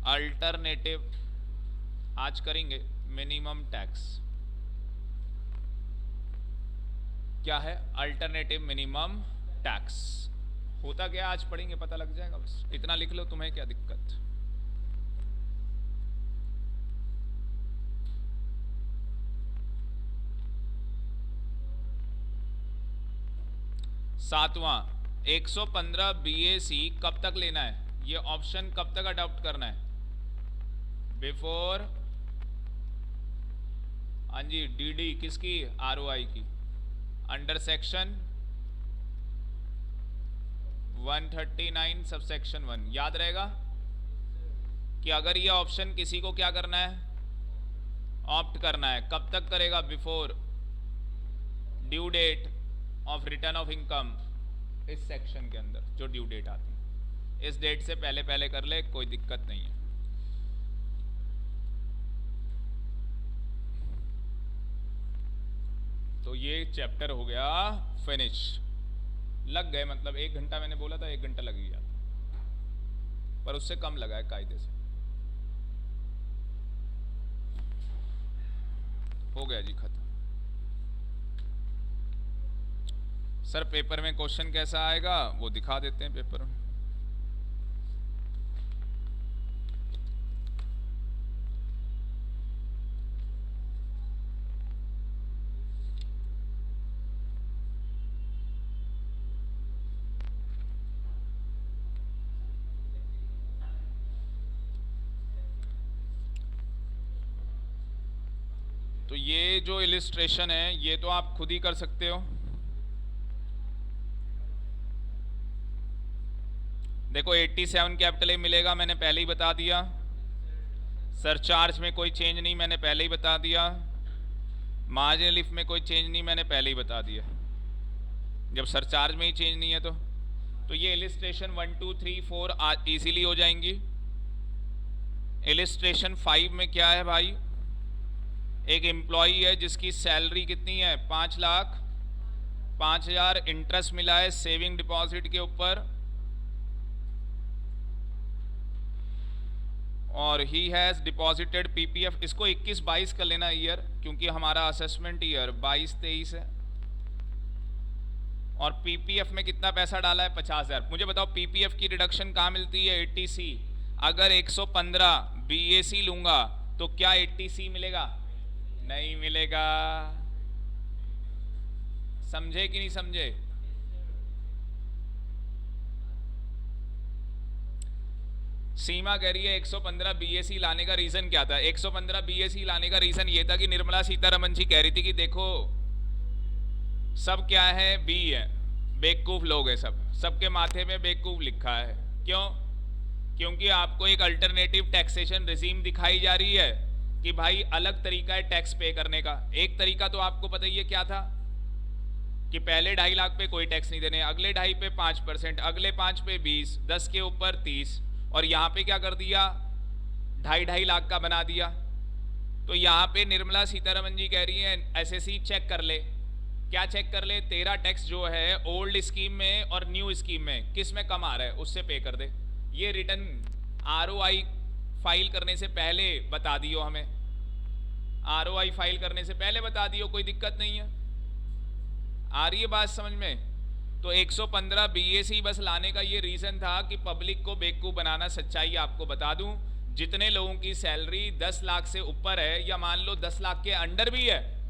अल्टरनेटिव, आज करेंगे मिनिमम टैक्स। क्या है अल्टरनेटिव मिनिमम टैक्स? होता क्या आज पढ़ेंगे, पता लग जाएगा, बस इतना लिख लो, तुम्हें क्या दिक्कत। सातवां, 115 बीएसई कब तक लेना है? ये ऑप्शन कब तक अडॉप्ट करना है? बिफोर, हाँ जी, डीडी किसकी? आरओआई की, अंडर सेक्शन 139 सब सेक्शन 1। याद रहेगा कि अगर ये ऑप्शन किसी को क्या करना है, ऑप्ट करना है, कब तक करेगा? Before due date of return of income, इस सेक्शन के अंदर जो ड्यू डेट आती है, इस डेट से पहले पहले कर ले, कोई दिक्कत नहीं है। तो ये चैप्टर हो गया फिनिश। लग गए, मतलब 1 घंटा मैंने बोला था, 1 घंटा लग गया, पर उससे कम लगा है कायदे से। हो गया जी खत्म। सर पेपर में क्वेश्चन कैसा आएगा वो दिखा देते हैं पेपर में। तो ये जो इलिस्ट्रेशन है ये तो आप खुद ही कर सकते हो। देखो 87 कैपिटल ए मिलेगा, मैंने पहले ही बता दिया। सरचार्ज में कोई चेंज नहीं, मैंने पहले ही बता दिया। मार्जिनल इफ में कोई चेंज नहीं, मैंने पहले ही बता दिया। जब सरचार्ज में ही चेंज नहीं है तो ये इलिस्ट्रेशन 1 2 3 4 इजीली हो जाएंगी। इलिस्ट्रेशन 5 में क्या है भाई? एक एम्प्लॉई है जिसकी सैलरी कितनी है? 5,05,000, इंटरेस्ट मिला है सेविंग डिपॉजिट के ऊपर, और ही हैज़ डिपॉजिटेड पीपीएफ। इसको 21-22 कर लेना ईयर, क्योंकि हमारा असेसमेंट ईयर 22-23 है। और पीपीएफ में कितना पैसा डाला है? 50,000। मुझे बताओ पीपीएफ की रिडक्शन कहाँ मिलती है? 80C। अगर 115 बीएसी लूंगा तो क्या 80C मिलेगा? नहीं मिलेगा। समझे कि नहीं समझे? सीमा कह रही है 115 बीएसी लाने का रीजन क्या था? 115 बीएसी लाने का रीजन ये था कि निर्मला सीतारमण जी कह रही थी कि देखो सब क्या है, बी है, बेवकूफ लोग हैं, सबके माथे में बेवकूफ लिखा है। क्यों? क्योंकि आपको एक अल्टरनेटिव टैक्सेशन रिजीम दिखाई जा रही है कि भाई अलग तरीका है टैक्स पे करने का। एक तरीका तो आपको पता ही है क्या था कि पहले 2.5 लाख पे कोई टैक्स नहीं देने, अगले 2.5 पे 5%, अगले 5 पे 20, 10 के ऊपर 30, और यहाँ पे क्या कर दिया, 2.5 लाख का बना दिया। तो यहाँ पे निर्मला सीतारमण जी कह रही है एसएससी चेक कर ले। क्या चेक कर ले? तेरा टैक्स जो है ओल्ड स्कीम में और न्यू स्कीम में किस में कम आ रहा है उससे पे कर दे। ये रिटर्न आरओआई फाइल करने से पहले बता दियो हमें, आरओआई फाइल करने से पहले बता दियो, कोई दिक्कत नहीं है। आ रही है बात समझ में? तो 115 बीएसी बस लाने का ये रीजन था कि पब्लिक को बेवकूफ बनाना। सच्चाई आपको बता दूं, जितने लोगों की सैलरी 10 लाख से ऊपर है या मान लो 10 लाख के अंडर भी है,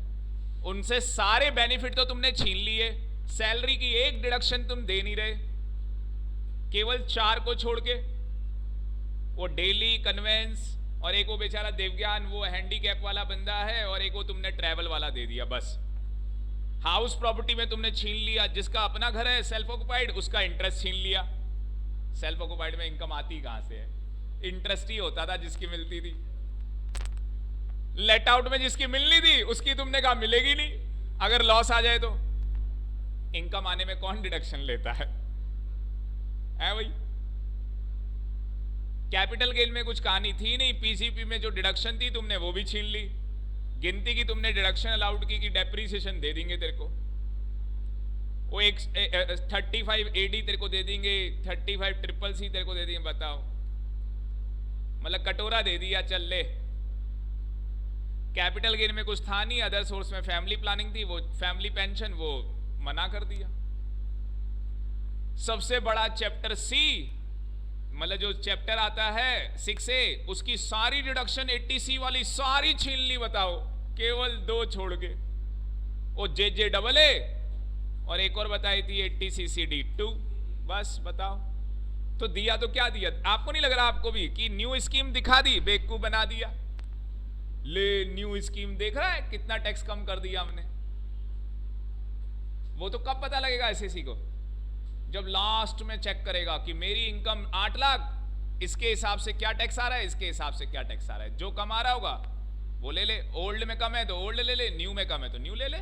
उनसे सारे बेनिफिट तो तुमने छीन लिए। सैलरी की एक डिडक्शन तुम दे नहीं रहे, केवल 4 को छोड़ के, वो डेली कन्वेंस, और एक वो बेचारा देवज्ञान वो हैंडीकैप वाला बंदा है, और एक वो तुमने ट्रैवल वाला दे दिया। बस हाउस प्रॉपर्टी में तुमने छीन लिया, जिसका अपना घर है सेल्फ ऑक्युपाइड उसका इंटरेस्ट छीन लिया। सेल्फ ऑक्युपाइड में इनकम आती कहां से है? इंटरेस्ट ही होता था जिसकी मिलती थी। लेट आउट में जिसकी मिलनी थी उसकी तुमने कहा मिलेगी नहीं, अगर लॉस आ जाए तो। इनकम आने में कौन डिडक्शन लेता है भाई? कैपिटल गेन में कुछ कहानी थी नहीं, पीसीपी में जो डिडक्शन थी तुमने वो भी छीन ली। गिनती की तुमने डिडक्शन अलाउड की कि डेप्रीसिएशन दे देंगे तेरे को, वो एक 35 एडी तेरे को दे देंगे, 35 ट्रिपल सी तेरे को दे देंगे। बताओ, मतलब कटोरा दे दिया, चल ले। कैपिटल गेन में कुछ था नहीं, अदर सोर्स में फैमिली प्लानिंग थी, वो फैमिली पेंशन वो मना कर दिया। सबसे बड़ा चैप्टर सी, मतलब जो चैप्टर आता है 6A, उसकी सारी डिडक्शन 80C वाली सारी छीन ली। बताओ, केवल 2 छोड़ के, वो JJAA और एक और बताई थी 80CCD2। बस बताओ, तो दिया तो क्या दिया? आपको नहीं लग रहा आपको भी कि न्यू स्कीम दिखा दी, बेवकूफ बना दिया? ले, न्यू स्कीम देख रहा है कितना टैक्स कम कर दिया हमने। वो तो कब पता लगेगा एसएससी को? जब लास्ट में चेक करेगा कि मेरी इनकम 8 लाख, इसके हिसाब से क्या टैक्स आ रहा है, इसके हिसाब से क्या टैक्स आ रहा है। जो कम आ रहा होगा वो ले ले, ओल्ड में कम है तो ओल्ड ले ले, न्यू में कम है तो न्यू ले ले।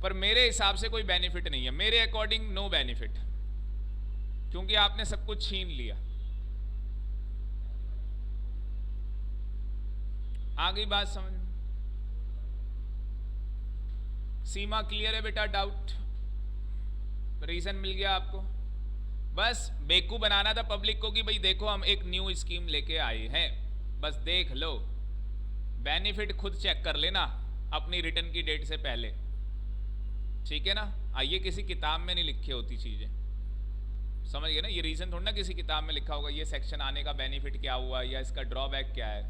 पर मेरे हिसाब से कोई बेनिफिट नहीं है, मेरे अकॉर्डिंग नो बेनिफिट, क्योंकि आपने सब कुछ छीन लिया। आ गई बात समझ? सीमा क्लियर है बेटा? डाउट? रीजन मिल गया आपको? बस बेवकूफ बनाना था पब्लिक को कि भाई देखो हम एक न्यू स्कीम लेके आए हैं, बस देख लो, बेनिफिट खुद चेक कर लेना अपनी रिटर्न की डेट से पहले, ठीक है ना? आइए, किसी किताब में नहीं लिखी होती चीजें, समझ गए ना? ये रीजन थोड़ा ना किसी किताब में लिखा होगा ये सेक्शन आने का बेनिफिट क्या हुआ या इसका ड्रॉबैक क्या है।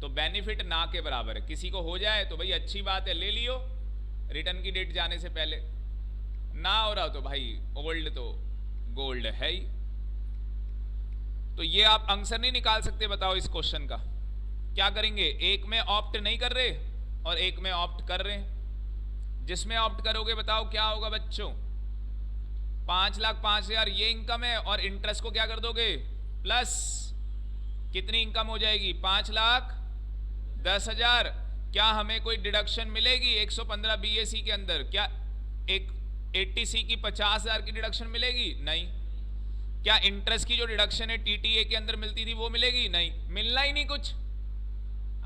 तो बेनिफिट ना के बराबर है। किसी को हो जाए तो भाई अच्छी बात है, ले लियो रिटर्न की डेट जाने से पहले, ना हो रहा तो भाई ओल्ड तो गोल्ड है ही। तो ये आप आंसर नहीं निकाल सकते। बताओ इस क्वेश्चन का क्या करेंगे? एक में ऑप्ट नहीं कर रहे और एक में ऑप्ट कर रहे हैं। जिसमें ऑप्ट करोगे बताओ क्या होगा बच्चों? 5,05,000 ये इनकम है, और इंटरेस्ट को क्या कर दोगे? प्लस कितनी इनकम हो जाएगी? 5,10,000। क्या हमें कोई डिडक्शन मिलेगी 115 बीएसी के अंदर? क्या एक 80C की 50,000 की डिडक्शन मिलेगी? नहीं। क्या इंटरेस्ट की जो डिडक्शन है टीटीए के अंदर मिलती थी वो मिलेगी? नहीं, मिलना ही नहीं कुछ।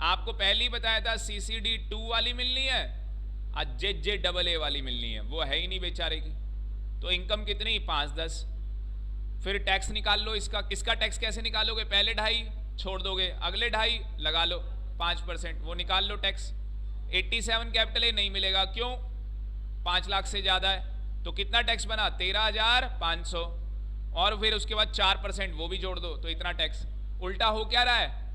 आपको पहले ही बताया था CCD2 वाली मिलनी है, आज JJAA वाली मिलनी है, वो है ही नहीं बेचारे की। तो इनकम कितनी? 5,10। फिर टैक्स निकाल लो इसका। इसका टैक्स कैसे निकालोगे? पहले 2.5 छोड़ दोगे, अगले 2.5 लगा लो, 5%, वो निकाल लो टैक्स। 87 कैपिटल ए नहीं मिलेगा, क्यों? 5 लाख से ज्यादा है, तो कितना टैक्स बना? 13,500, और फिर उसके बाद 4% वो भी जोड़ दो, तो इतना टैक्स। उल्टा हो क्या रहा है?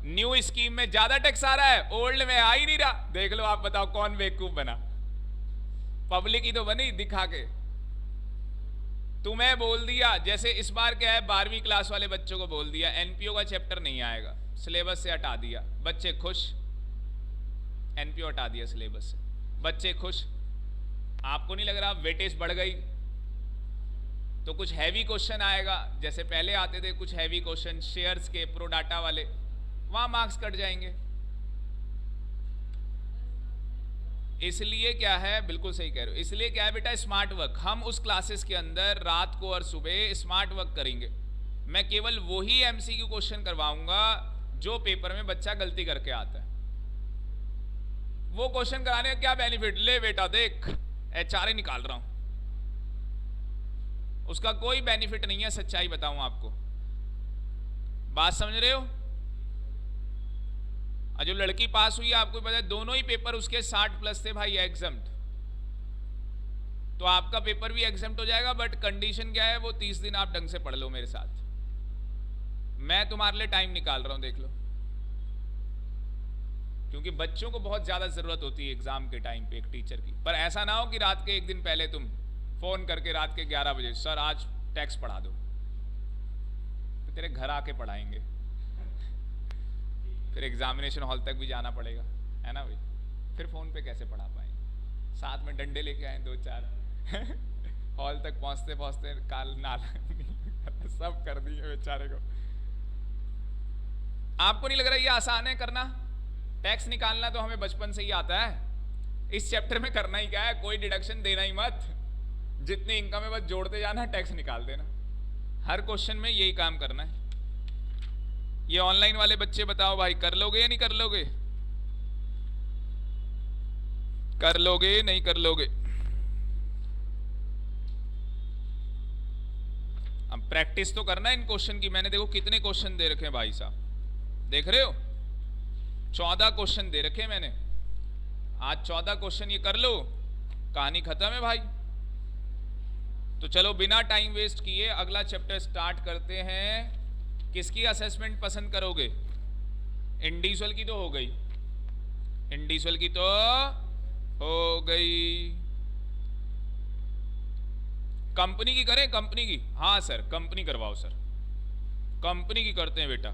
न्यू स्कीम में ज्यादा टैक्स आ रहा है, ओल्ड में आ ही नहीं रहा। देख लो, आप बताओ कौन बेवकूफ बना? पब्लिक ही तो बनी दिखा के। तुम्हें बोल दिया, जैसे इस बार क्या है 12वीं क्लास वाले बच्चों को बोल दिया एनपीओ का चैप्टर नहीं आएगा, सिलेबस से हटा दिया, बच्चे खुश। एनपीओ हटा दिया सिलेबस से, बच्चे खुश। आपको नहीं लग रहा वेटेज बढ़ गई? तो कुछ हैवी क्वेश्चन आएगा, जैसे पहले आते थे कुछ हैवी क्वेश्चन शेयर्स के, प्रो डाटा वाले, वहां मार्क्स कट जाएंगे। इसलिए क्या है, बिल्कुल सही कह रहे हो, इसलिए क्या है बेटा, स्मार्ट वर्क। हम उस क्लासेस के अंदर रात को और सुबह स्मार्ट वर्क करेंगे। मैं केवल वही एमसीक्यू क्वेश्चन करवाऊंगा जो पेपर में बच्चा गलती करके आता है। वो क्वेश्चन कराने का क्या बेनिफिट? ले बेटा देख, एचआरए निकाल रहा हूं, उसका कोई बेनिफिट नहीं है। सच्चाई बताऊं आपको, बात समझ रहे हो? जो लड़की पास हुई है आपको पता है, दोनों ही पेपर उसके 60+ थे भाई, एग्जम्प्ट। तो आपका पेपर भी एग्जम्प्ट हो जाएगा, बट कंडीशन क्या है, वो 30 दिन आप ढंग से पढ़ लो मेरे साथ। मैं तुम्हारे लिए टाइम निकाल रहा हूं, देख लो, क्योंकि बच्चों को बहुत ज्यादा जरूरत होती है एग्जाम के टाइम पे एक टीचर की। पर ऐसा ना हो कि रात के एक दिन पहले तुम फोन करके रात के 11 बजे, सर आज टेक्स्ट पढ़ा दो, तो तेरे घर आके पढ़ाएंगे, फिर एग्जामिनेशन हॉल तक भी जाना पड़ेगा, है ना भाई? फिर फोन पे कैसे पढ़ा पाएंगे? साथ में डंडे लेके आए 2-4 हॉल तक पहुंचते पहुंचते काल नाला सब कर दिए बेचारे को। आपको नहीं लग रहा ये आसान है करना? टैक्स निकालना तो हमें बचपन से ही आता है। इस चैप्टर में करना ही क्या है, कोई डिडक्शन देना ही मत, जितनी इनकम है बस जोड़ते जाना, टैक्स निकाल देना। हर क्वेश्चन में यही काम करना है। ये ऑनलाइन वाले बच्चे बताओ भाई, कर लोगे या नहीं कर लोगे? कर लोगे नहीं कर लोगे? अब प्रैक्टिस तो करना है इन क्वेश्चन की। मैंने देखो कितने क्वेश्चन दे रखे हैं भाई साहब, देख रहे हो? 14 क्वेश्चन दे रखे हैं मैंने। आज 14 क्वेश्चन ये कर लो, कहानी खत्म है भाई। तो चलो बिना टाइम वेस्ट किए अगला चैप्टर स्टार्ट करते हैं। किसकी असेसमेंट पसंद करोगे? इंडिविजुअल की तो हो गई, इंडिविजुअल की तो हो गई। कंपनी की करें? कंपनी की? हाँ सर कंपनी करवाओ सर, कंपनी की करते हैं बेटा।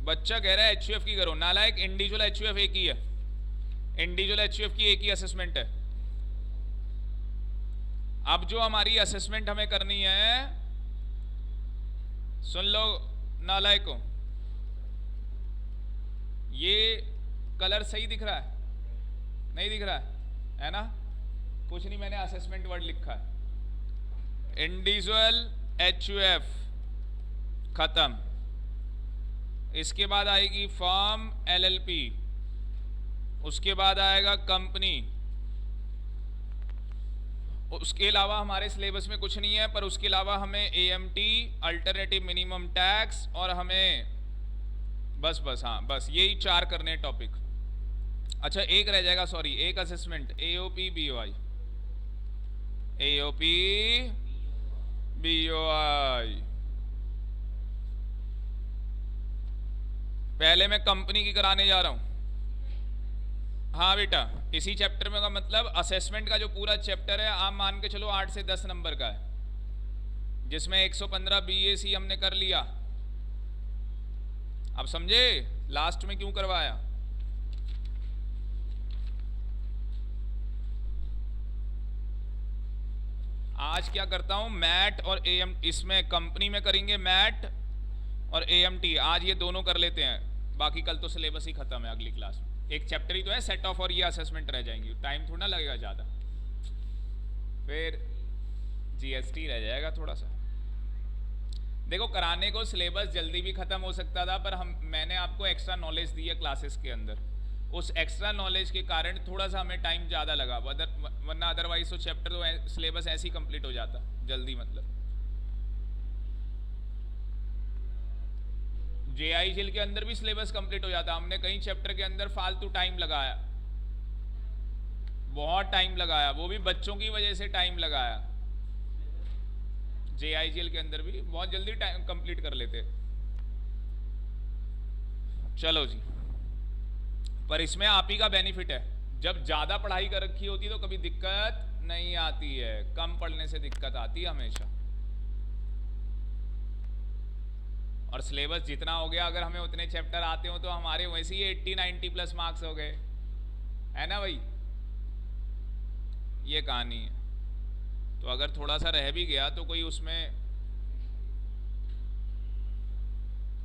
बच्चा कह रहा है एचयूएफ की करो, नालायक, इंडिविजुअल एचयूएफ एक ही है, इंडिविजुअल एचयूएफ की एक ही असेसमेंट है। अब जो हमारी असेसमेंट हमें करनी है, सुन लो नालायकों, ये कलर सही दिख रहा है? नहीं दिख रहा है ना? कुछ नहीं, मैंने असेसमेंट वर्ड लिखा है। इंडिविजुअल एचयूएफ खत्म, इसके बाद आएगी फॉर्म एलएलपी, उसके बाद आएगा कंपनी। उसके अलावा हमारे सिलेबस में कुछ नहीं है, पर उसके अलावा हमें एएमटी, अल्टरनेटिव मिनिमम टैक्स, और हमें बस हाँ बस यही 4 करने टॉपिक। अच्छा एक रह जाएगा, सॉरी, एक assessment AOP BOI, AOP BOI. पहले मैं कंपनी की कराने जा रहा हूं। हाँ बेटा, इसी चैप्टर में का मतलब असेसमेंट का जो पूरा चैप्टर है, आप मान के चलो 8 से 10 नंबर का है, जिसमें 115 बीएसी हमने कर लिया। अब समझे लास्ट में क्यों करवाया? आज क्या करता हूं, मैट और एएम, इसमें कंपनी में करेंगे मैट और एएमटी, आज ये दोनों कर लेते हैं, बाकी कल तो सिलेबस ही खत्म है। अगली क्लास में एक चैप्टर ही तो है, सेट ऑफ, और ये असेसमेंट रह जाएंगी, टाइम थोड़ा लगेगा ज़्यादा, फिर जीएसटी रह जाएगा थोड़ा सा। देखो कराने को सिलेबस जल्दी भी खत्म हो सकता था, पर मैंने आपको एक्स्ट्रा नॉलेज दी है क्लासेस के अंदर, उस एक्स्ट्रा नॉलेज के कारण थोड़ा सा हमें टाइम ज़्यादा लगा, वरना अदरवाइज तो चैप्टर तो सिलेबस ऐसे ही कंप्लीट हो जाता जल्दी। मतलब जेआईजीएल के अंदर भी सिलेबस कंप्लीट हो जाता, हमने कई चैप्टर के अंदर फालतू टाइम लगाया, बहुत टाइम लगाया, वो भी बच्चों की वजह से टाइम लगाया। जेआईजीएल के अंदर भी बहुत जल्दी टाइम कंप्लीट कर लेते। चलो जी, पर इसमें आप ही का बेनिफिट है, जब ज़्यादा पढ़ाई कर रखी होती है तो कभी दिक्कत नहीं आती है, कम पढ़ने से दिक्कत आती है हमेशा। और सिलेबस जितना हो गया, अगर हमें उतने चैप्टर आते हो तो हमारे वैसे ही 80-90 प्लस मार्क्स हो गए, है ना भाई? ये कहानी है। तो अगर थोड़ा सा रह भी गया तो कोई उसमें,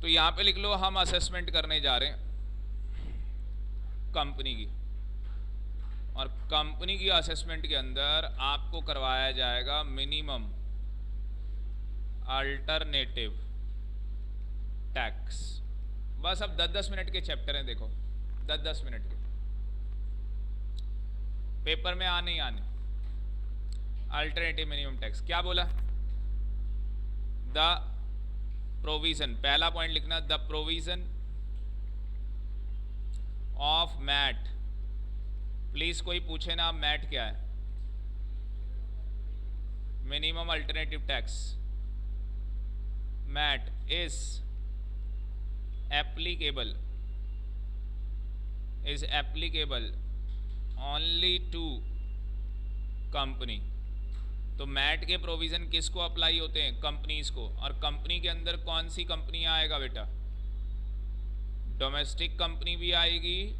तो यहाँ पे लिख लो हम असेसमेंट करने जा रहे हैं कंपनी की, और कंपनी की असेसमेंट के अंदर आपको करवाया जाएगा मिनिमम अल्टरनेटिव टैक्स। बस अब 10-10 मिनट के चैप्टर हैं, देखो 10-10 मिनट के, पेपर में आने ही आने। अल्टरनेटिव मिनिमम टैक्स क्या बोला? द प्रोविजन, पहला पॉइंट लिखना, the provision of MAT. Please कोई पूछे ना मैट क्या है? Minimum alternative tax. MAT is applicable only to company. तो मैट के प्रोविजन किसको अप्लाई होते हैं? कंपनीज को। और कंपनी के अंदर कौन सी कंपनी आएगा बेटा? डोमेस्टिक कंपनी भी आएगी,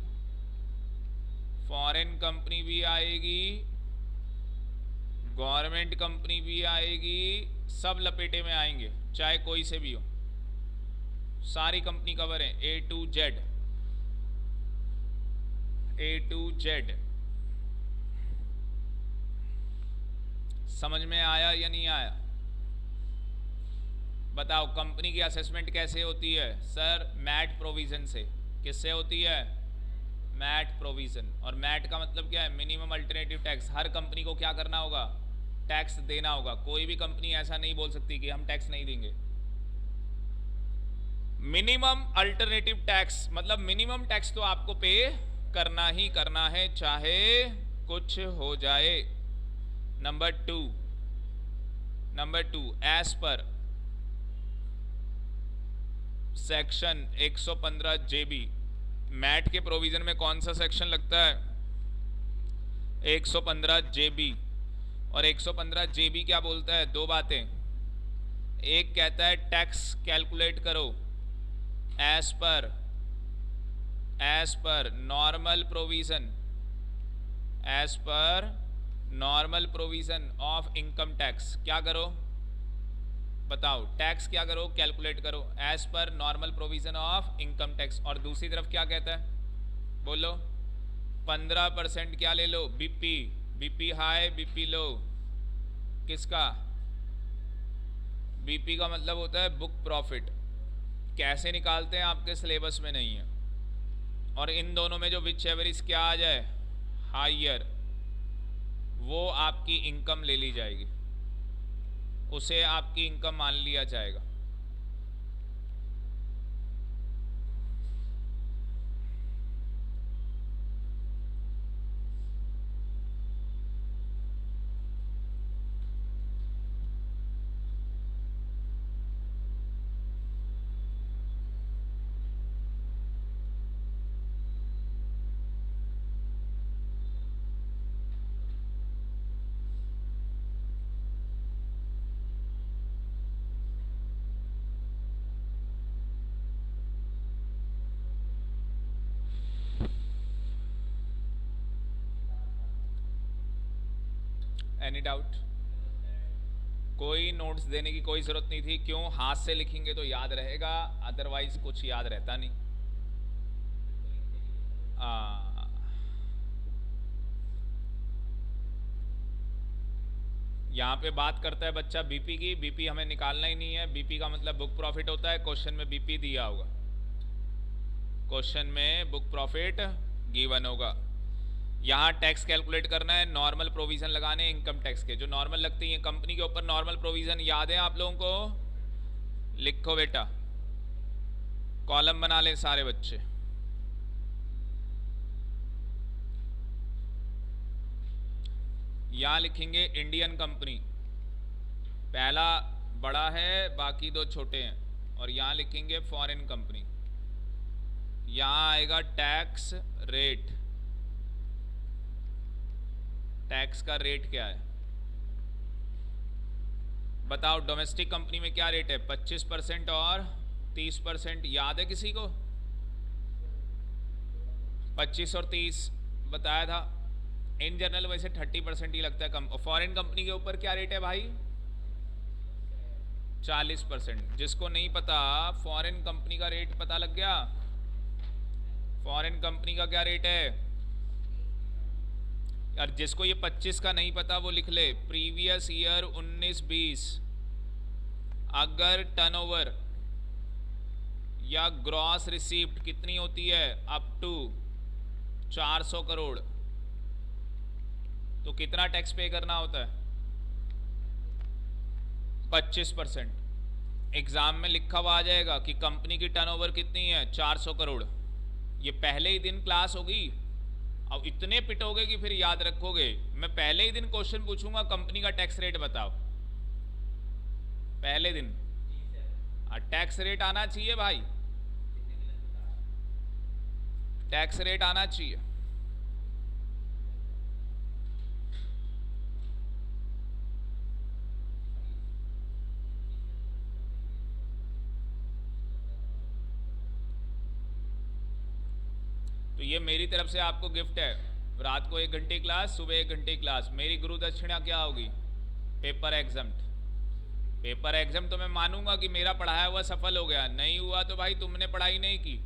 फॉरेन कंपनी भी आएगी, गवर्नमेंट कंपनी भी आएगी, सब लपेटे में आएंगे, चाहे कोई से भी हो, सारी कंपनी कवर है, A to Z। समझ में आया या नहीं आया? बताओ कंपनी की असेसमेंट कैसे होती है? सर मैट प्रोविजन से। किससे होती है? Mat provision. और मैट का मतलब क्या है? Minimum alternative tax. हर कंपनी को क्या करना होगा? टैक्स देना होगा। कोई भी कंपनी ऐसा नहीं बोल सकती कि हम टैक्स नहीं देंगे। मिनिमम अल्टरनेटिव टैक्स मतलब मिनिमम टैक्स तो आपको पे करना ही करना है, चाहे कुछ हो जाए। Number two as per section 115 JB। MAT के प्रोविजन में कौन सा सेक्शन लगता है? 115 JB। और 115 JB क्या बोलता है? दो बातें। एक कहता है टैक्स कैलकुलेट करो as per normal provision of income tax. क्या करो बताओ? टैक्स क्या करो? कैलकुलेट करो as per normal provision of income tax. और दूसरी तरफ क्या कहता है? बोलो। 15% क्या ले लो? BP high BP low. किसका? बीपी का मतलब होता है बुक प्रॉफिट। कैसे निकालते हैं आपके सिलेबस में नहीं है। और इन दोनों में जो विच एवरेज क्या आ जाए हायर, वो आपकी इनकम ले ली जाएगी, उसे आपकी इनकम मान लिया जाएगा। Any doubt? कोई नोट्स देने की कोई ज़रूरत नहीं थी। क्यों? हाथ से लिखेंगे तो याद रहेगा, अदरवाइज कुछ याद रहता नहीं। यहाँ पे बात करता है बच्चा बीपी की। बीपी हमें निकालना ही नहीं है। बीपी का मतलब बुक प्रॉफिट होता है। क्वेश्चन में बीपी दिया होगा, क्वेश्चन में बुक प्रॉफिट गिवन होगा। यहाँ टैक्स कैलकुलेट करना है, नॉर्मल प्रोविजन लगाने इनकम टैक्स के, जो नॉर्मल लगती है कंपनी के ऊपर। नॉर्मल प्रोविजन याद है आप लोगों को? लिखो बेटा, कॉलम बना ले सारे बच्चे। यहाँ लिखेंगे इंडियन कंपनी, पहला बड़ा है बाकी दो छोटे हैं। और यहाँ लिखेंगे फॉरेन कंपनी। यहाँ आएगा टैक्स रेट, टैक्स का रेट क्या है बताओ। डोमेस्टिक कंपनी में क्या रेट है? 25% और 30%। याद है किसी को? 25 और 30 बताया था। इन जनरल वैसे 30% ही लगता है। फॉरेन कंपनी के ऊपर क्या रेट है भाई? 40%। जिसको नहीं पता, फॉरेन कंपनी का रेट पता लग गया? फॉरेन कंपनी का क्या रेट है यार? जिसको ये 25 का नहीं पता वो लिख ले। प्रीवियस ईयर 19-20 अगर टर्नओवर या ग्रॉस रिसीप्ट कितनी होती है? अप टू 400 करोड़, तो कितना टैक्स पे करना होता है? 25%। एग्जाम में लिखा हुआ आ जाएगा कि कंपनी की टर्नओवर कितनी है? 400 करोड़। ये पहले ही दिन क्लास होगी। अब इतने पिटोगे कि फिर याद रखोगे। मैं पहले ही दिन क्वेश्चन पूछूंगा कंपनी का टैक्स रेट बताओ। पहले दिन टैक्स रेट आना चाहिए भाई, टैक्स रेट आना चाहिए। तो ये मेरी तरफ से आपको गिफ्ट है। रात को 1 घंटे क्लास, सुबह 1 घंटे क्लास। मेरी गुरु दक्षिणा क्या होगी? Paper exempt. पेपर एग्जाम तो मैं मानूंगा कि मेरा पढ़ाया हुआ सफल हो गया। नहीं हुआ तो भाई तुमने पढ़ाई नहीं की।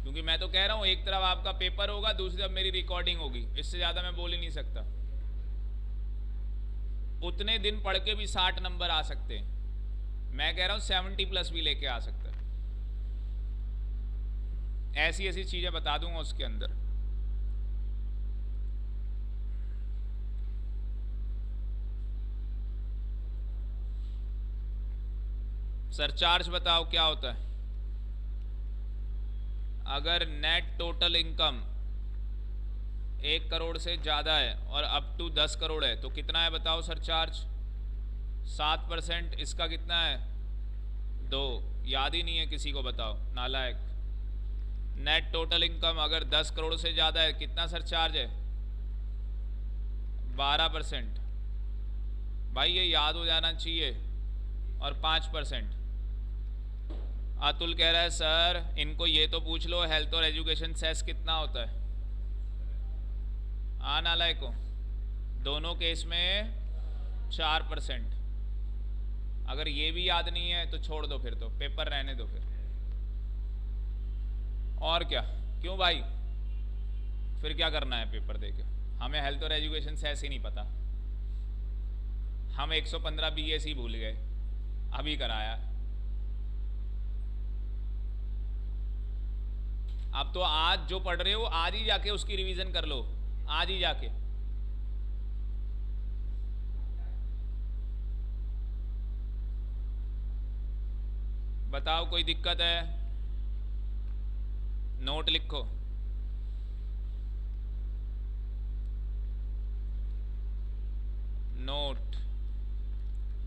क्योंकि मैं तो कह रहा हूँ एक तरफ आपका पेपर होगा, दूसरी तरफ मेरी रिकॉर्डिंग होगी। इससे ज़्यादा मैं बोल ही नहीं सकता। उतने दिन पढ़ के भी 60 नंबर आ सकते हैं। मैं कह रहा हूँ 70+ भी लेके आ सकता है। ऐसी ऐसी चीज़ें बता दूंगा उसके अंदर। सरचार्ज बताओ क्या होता है? अगर नेट टोटल इनकम 1 करोड़ से ज़्यादा है और अप टू 10 करोड़ है तो कितना है बताओ सरचार्ज? 7%। इसका कितना है? 2। याद ही नहीं है किसी को? बताओ नालायक। नेट टोटल इनकम अगर 10 करोड़ से ज़्यादा है कितना सरचार्ज है? 12%। भाई ये याद हो जाना चाहिए। और 5%। अतुल कह रहा है सर इनको ये तो पूछ लो हेल्थ और एजुकेशन सेस कितना होता है? नालायक को दोनों केस में 4%। अगर ये भी याद नहीं है तो छोड़ दो, फिर तो पेपर रहने दो फिर। और क्या? क्यों भाई? फिर क्या करना है पेपर देके? हमें हेल्थ और एजुकेशन सेस ही नहीं पता। हम 115 BAC भूल गए, अभी कराया। अब तो आज जो पढ़ रहे हो आज ही जाके उसकी रिवीजन कर लो, आज ही जाके। बताओ कोई दिक्कत है? नोट लिखो। Note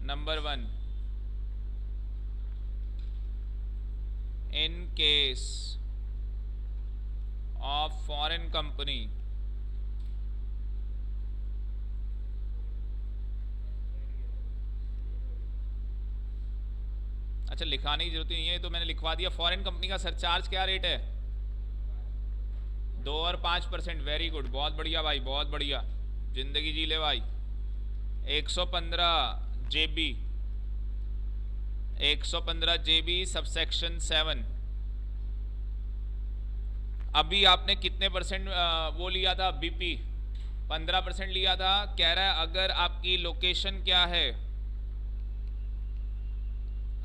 number 1, in case of foreign company अच्छा लिखाने की जरूरत नहीं है, तो मैंने लिखवा दिया। फॉरेन कंपनी का सरचार्ज क्या रेट है? 2 और 5%। वेरी गुड, बहुत बढ़िया भाई, बहुत बढ़िया। जिंदगी जी ले भाई। 115 JB, 115 JB सबसेक्शन 7। अभी आपने कितने परसेंट वो लिया था? BP 15% लिया था। कह रहा है अगर आपकी लोकेशन क्या है?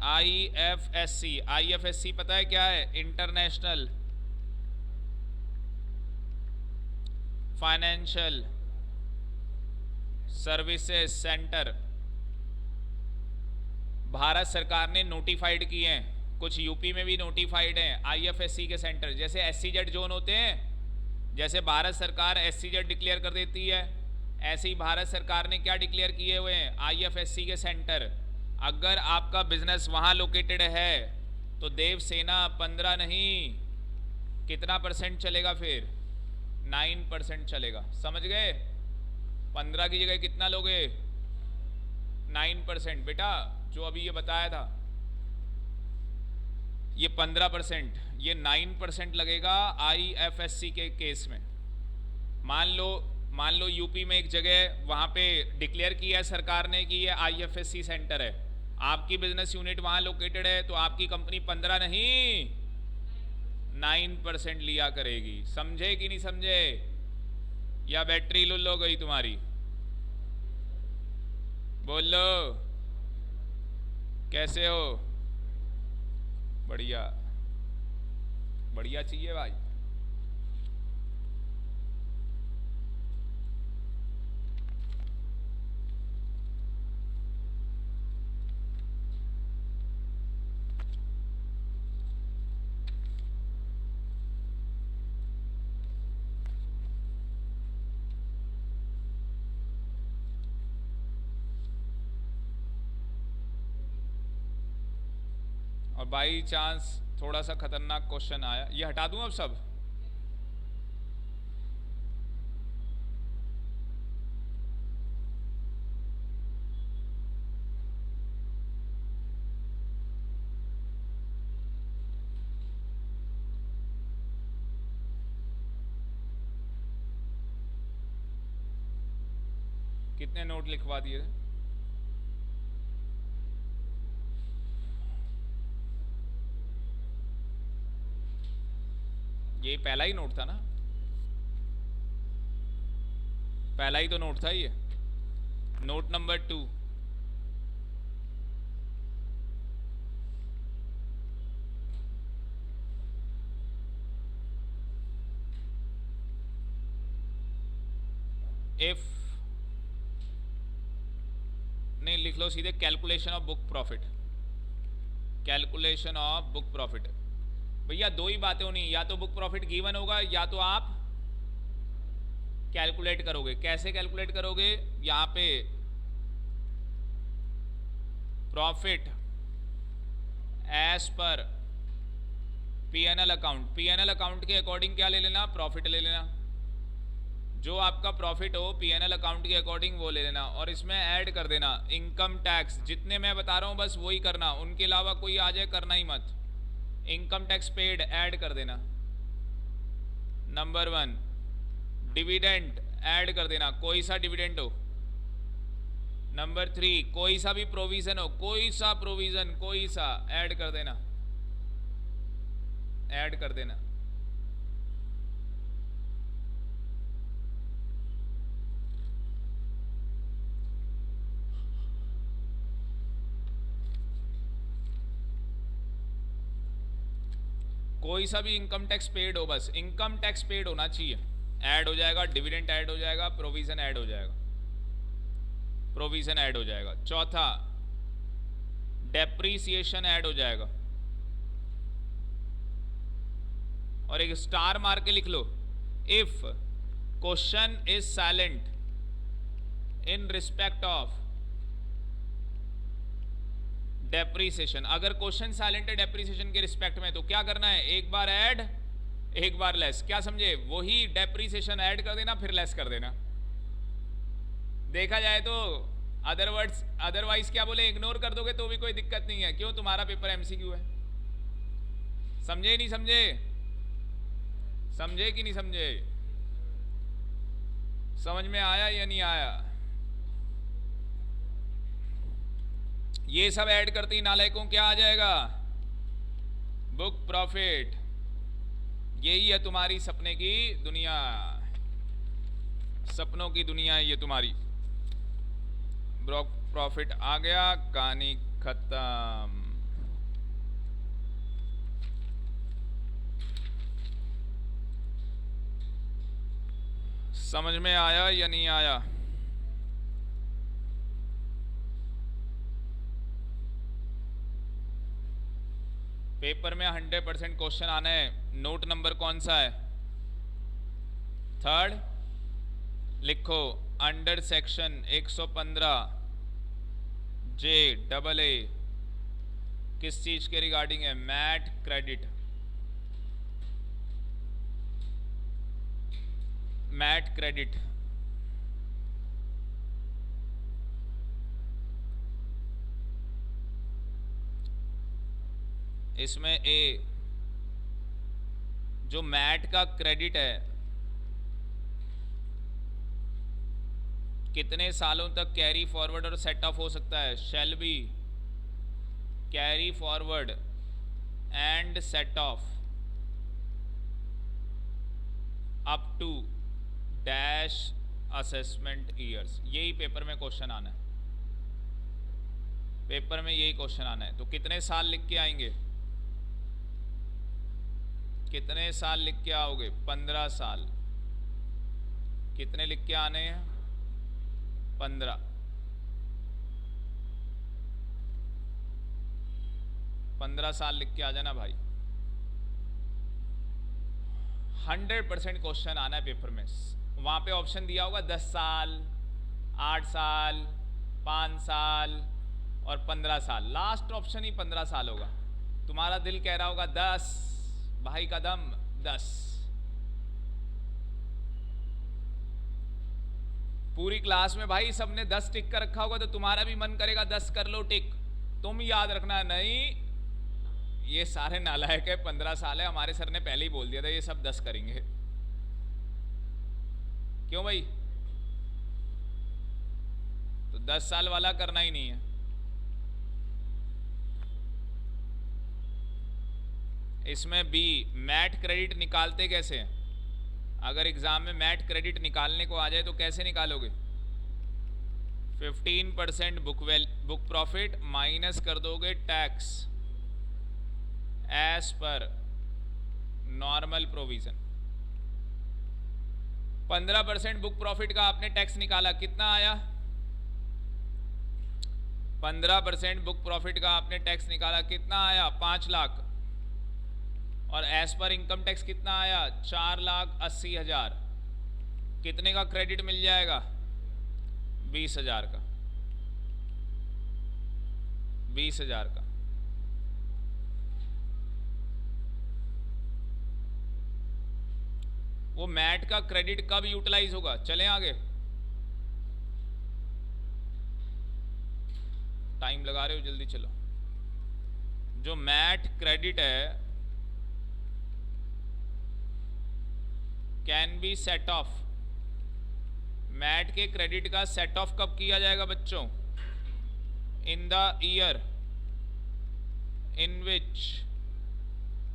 IFSC। IFSC पता है क्या है? International financial services centre. Bharat सरकार ने नोटिफाइड किए हैं, कुछ यूपी में भी नोटिफाइड हैं IFSC के सेंटर। जैसे SCZ जोन होते हैं, जैसे भारत सरकार SCZ डिक्लेयर कर देती है, ऐसे ही भारत सरकार ने क्या डिक्लेयर किए हुए हैं? IFSC के सेंटर। अगर आपका बिजनेस वहाँ लोकेटेड है तो देवसेना 15 नहीं कितना % चलेगा फिर? 9% चलेगा। समझ गए? 15 की जगह कितना लोगे? 9%। बेटा जो अभी ये बताया था, ये 15%, ये 9% लगेगा IFSC के केस में। मान लो यूपी में एक जगह वहां पे डिक्लेयर किया है सरकार ने कि ये IFSC सेंटर है, आपकी बिजनेस यूनिट वहां लोकेटेड है, तो आपकी कंपनी 15 नहीं 9% लिया करेगी। समझे कि नहीं समझे? या बैटरी लुल हो गई तुम्हारी? बोलो कैसे हो? बढ़िया बढ़िया चाहिए भाई। और बाई चांस थोड़ा सा खतरनाक क्वेश्चन आया, ये हटा दूं अब सब? कितने नोट लिखवा दिए? ये पहला ही नोट था ना? पहला ही तो नोट था ये, नोट नंबर 2। इफ नहीं, लिख लो सीधे calculation of book profit. Calculation of book profit. भैया दो ही बातें होनी, या तो बुक प्रॉफिट गिवन होगा या तो आप कैलकुलेट करोगे। कैसे कैलकुलेट करोगे? यहां पे profit as per PNL account, PNL account के अकॉर्डिंग क्या ले लेना? प्रॉफिट ले लेना। जो आपका प्रॉफिट हो पीएनएल अकाउंट के अकॉर्डिंग वो ले लेना, और इसमें ऐड कर देना इनकम टैक्स। जितने मैं बता रहा हूं बस वही करना, उनके अलावा कोई आ जाए करना ही मत। इनकम टैक्स पेड ऐड कर देना, नंबर 1। डिविडेंड ऐड कर देना, कोई सा डिविडेंड हो। नंबर 3, कोई सा भी प्रोविजन हो, कोई सा प्रोविजन कोई सा ऐड कर देना, ऐड कर देना। कोई सा भी इनकम टैक्स पेड हो, बस इनकम टैक्स पेड होना चाहिए, ऐड हो जाएगा। डिविडेंड ऐड हो जाएगा, प्रोविजन ऐड हो जाएगा, प्रोविजन ऐड हो जाएगा। चौथा, डेप्रीसिएशन ऐड हो जाएगा। और एक स्टार मार के लिख लो, if question is silent in respect of depreciation. अगर क्वेश्चन साइलेंट है डेप्रीसिएशन के रिस्पेक्ट में, तो क्या करना है? एक बार ऐड एक बार लेस। क्या समझे? वही डेप्रीसिएशन ऐड कर देना फिर लेस कर देना। देखा जाए तो अदरवाइज क्या बोले, इग्नोर कर दोगे तो भी कोई दिक्कत नहीं है। क्यों? तुम्हारा पेपर एमसीक्यू है। समझे नहीं समझे? समझे कि नहीं समझे? समझ में आया या नहीं आया? ये सब ऐड करती नालायकों क्या आ जाएगा? Book profit. यही है तुम्हारी सपने की दुनिया, सपनों की दुनिया है ये तुम्हारी। बुक प्रॉफिट आ गया, कहानी खत्म। समझ में आया या नहीं आया? पेपर में 100% क्वेश्चन आना है। नोट नंबर कौन सा है? 3rd। लिखो अंडर सेक्शन 115 JAA किस चीज के रिगार्डिंग है? Mat credit. मैट क्रेडिट इसमें ए, जो मैट का क्रेडिट है कितने सालों तक कैरी फॉरवर्ड और सेट ऑफ हो सकता है? Shall be carry forward and set off up to dash assessment years. यही पेपर में क्वेश्चन आना है, पेपर में यही क्वेश्चन आना है। तो कितने साल लिख के आएंगे? कितने साल लिख के आओगे? 15 साल। कितने लिख के आने हैं? 15। 15 साल लिख के आ जाना भाई। 100% क्वेश्चन आना है पेपर में। वहां पे ऑप्शन दिया होगा 10 साल, 8 साल, 5 साल और 15 साल। लास्ट ऑप्शन ही 15 साल होगा। तुम्हारा दिल कह रहा होगा 10, भाई कदम 10। पूरी क्लास में भाई सबने 10 टिक कर रखा होगा तो तुम्हारा भी मन करेगा 10 कर लो टिक। तुम याद रखना, नहीं ये सारे नालायक है, 15 साल है, हमारे सर ने पहले ही बोल दिया था ये सब 10 करेंगे। क्यों भाई? तो 10 साल वाला करना ही नहीं है। इसमें बी, मैट क्रेडिट निकालते कैसे हैं? अगर एग्जाम में मैट क्रेडिट निकालने को आ जाए तो कैसे निकालोगे? 15% बुक प्रॉफिट माइनस कर दोगे tax as per normal provision. 15% book profit का आपने टैक्स निकाला, कितना आया? 15% बुक प्रॉफिट का आपने टैक्स निकाला, कितना आया? 5 लाख। और एज पर इनकम टैक्स कितना आया? 4,80,000। कितने का क्रेडिट मिल जाएगा? 20,000 का। 20,000 का। वो मैट का क्रेडिट कब यूटिलाइज होगा? चलें आगे, टाइम लगा रहे हो, जल्दी चलो। जो मैट क्रेडिट है can be set off. MAT के क्रेडिट का सेट ऑफ कब किया जाएगा बच्चों? इन द ईयर इन विच,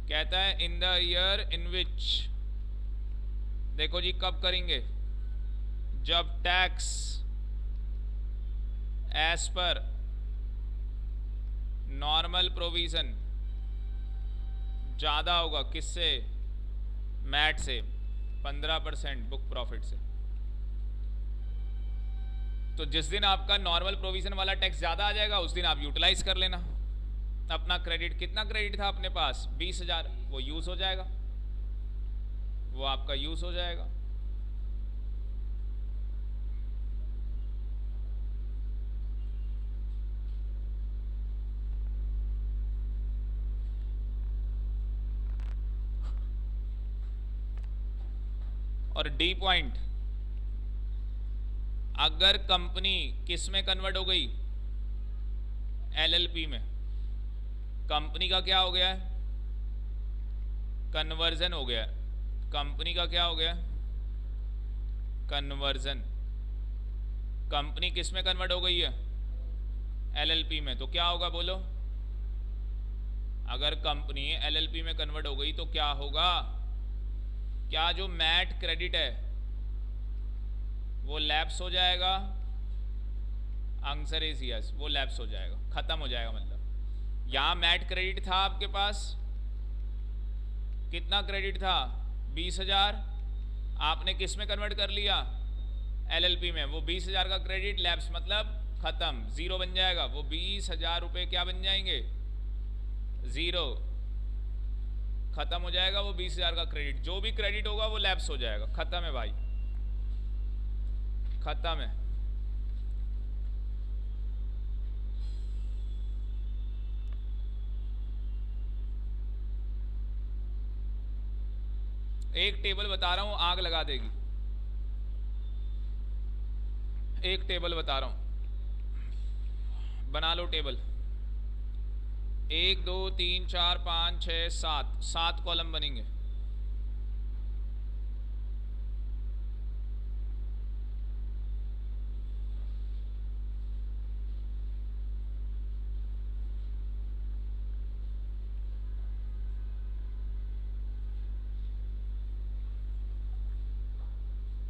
कहता है इन द ईयर इन विच। देखो जी कब करेंगे? जब tax as per normal provision ज़्यादा होगा। किससे? मैट से, 15% बुक प्रॉफिट से। तो जिस दिन आपका नॉर्मल प्रोविजन वाला टैक्स ज़्यादा आ जाएगा उस दिन आप यूटिलाइज कर लेना अपना क्रेडिट। कितना क्रेडिट था अपने पास? 20,000। वो यूज़ हो जाएगा, वो आपका यूज़ हो जाएगा। और डी पॉइंट, अगर कंपनी किस में कन्वर्ट हो गई? एलएलपी में। कंपनी का क्या हो गया है? कन्वर्जन हो गया। कंपनी का क्या हो गया? कन्वर्जन। कंपनी किस में कन्वर्ट हो गई है? एलएलपी में। तो क्या होगा बोलो? अगर कंपनी एलएलपी में कन्वर्ट हो गई तो क्या होगा? क्या जो मैट क्रेडिट है वो लैप्स हो जाएगा? आंसर इज यस, वो लैप्स हो जाएगा, खत्म हो जाएगा। मतलब यहां मैट क्रेडिट था आपके पास, कितना क्रेडिट था? 20,000। आपने किस में कन्वर्ट कर लिया? एलएलपी में। वो 20,000 का क्रेडिट लैप्स, मतलब खत्म, जीरो बन जाएगा। वो 20,000 रुपये क्या बन जाएंगे? जीरो, खत्म हो जाएगा वो 20,000 का क्रेडिट। जो भी क्रेडिट होगा वो लैप्स हो जाएगा, खत्म है भाई, खत्म है। एक टेबल बता रहा हूं, आग लगा देगी। एक टेबल बता रहा हूं, बना लो टेबल। 1 2 3 4 5 6 7 7 कॉलम बनेंगे।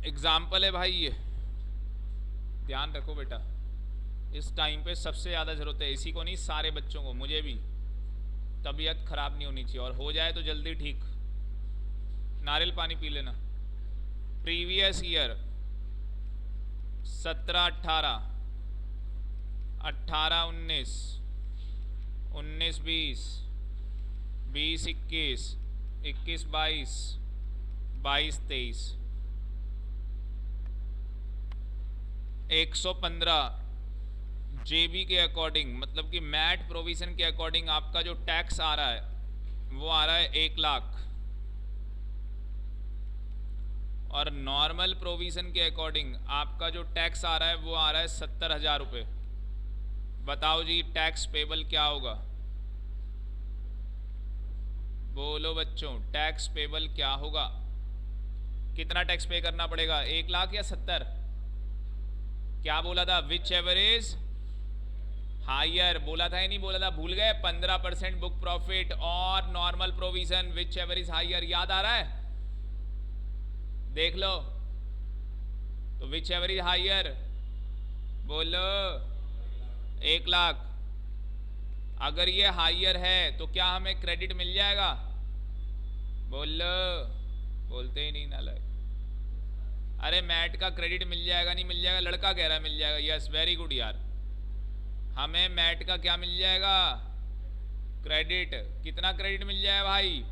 एग्जाम्पल है भाई, ये ध्यान रखो बेटा, इस टाइम पे सबसे ज़्यादा ज़रूरत है, इसी को नहीं सारे बच्चों को, मुझे भी। तबीयत ख़राब नहीं होनी चाहिए, और हो जाए तो जल्दी ठीक। नारियल पानी पी लेना। प्रीवियस ईयर 17 18, 18 19, 19 20, 20 21, 21 22, 22 23, 115 जेबी के अकॉर्डिंग, मतलब कि मैट प्रोविजन के अकॉर्डिंग आपका जो टैक्स आ रहा है वो आ रहा है 1 लाख, और नॉर्मल प्रोविजन के अकॉर्डिंग आपका जो टैक्स आ रहा है वो आ रहा है 70,000 रुपये। बताओ जी टैक्स पेबल क्या होगा? बोलो बच्चों, टैक्स पेबल क्या होगा? कितना टैक्स पे करना पड़ेगा, 1 लाख या 70? क्या बोला था? विच एवर इज हायर बोला था या नहीं बोला था? भूल गए? 15% बुक प्रॉफिट और normal provision, whichever is higher, याद आ रहा है? देख लो तो विच एवर इज हायर बोलो। 1 लाख। अगर ये हायर है तो क्या हमें क्रेडिट मिल जाएगा? बोलो, बोलते ही नहीं ना लग। अरे मैट का क्रेडिट मिल जाएगा, नहीं मिल जाएगा? लड़का कह रहा है मिल जाएगा। यस वेरी गुड यार, हमें मैट का क्या मिल जाएगा? क्रेडिट। कितना क्रेडिट मिल जाएगा भाई?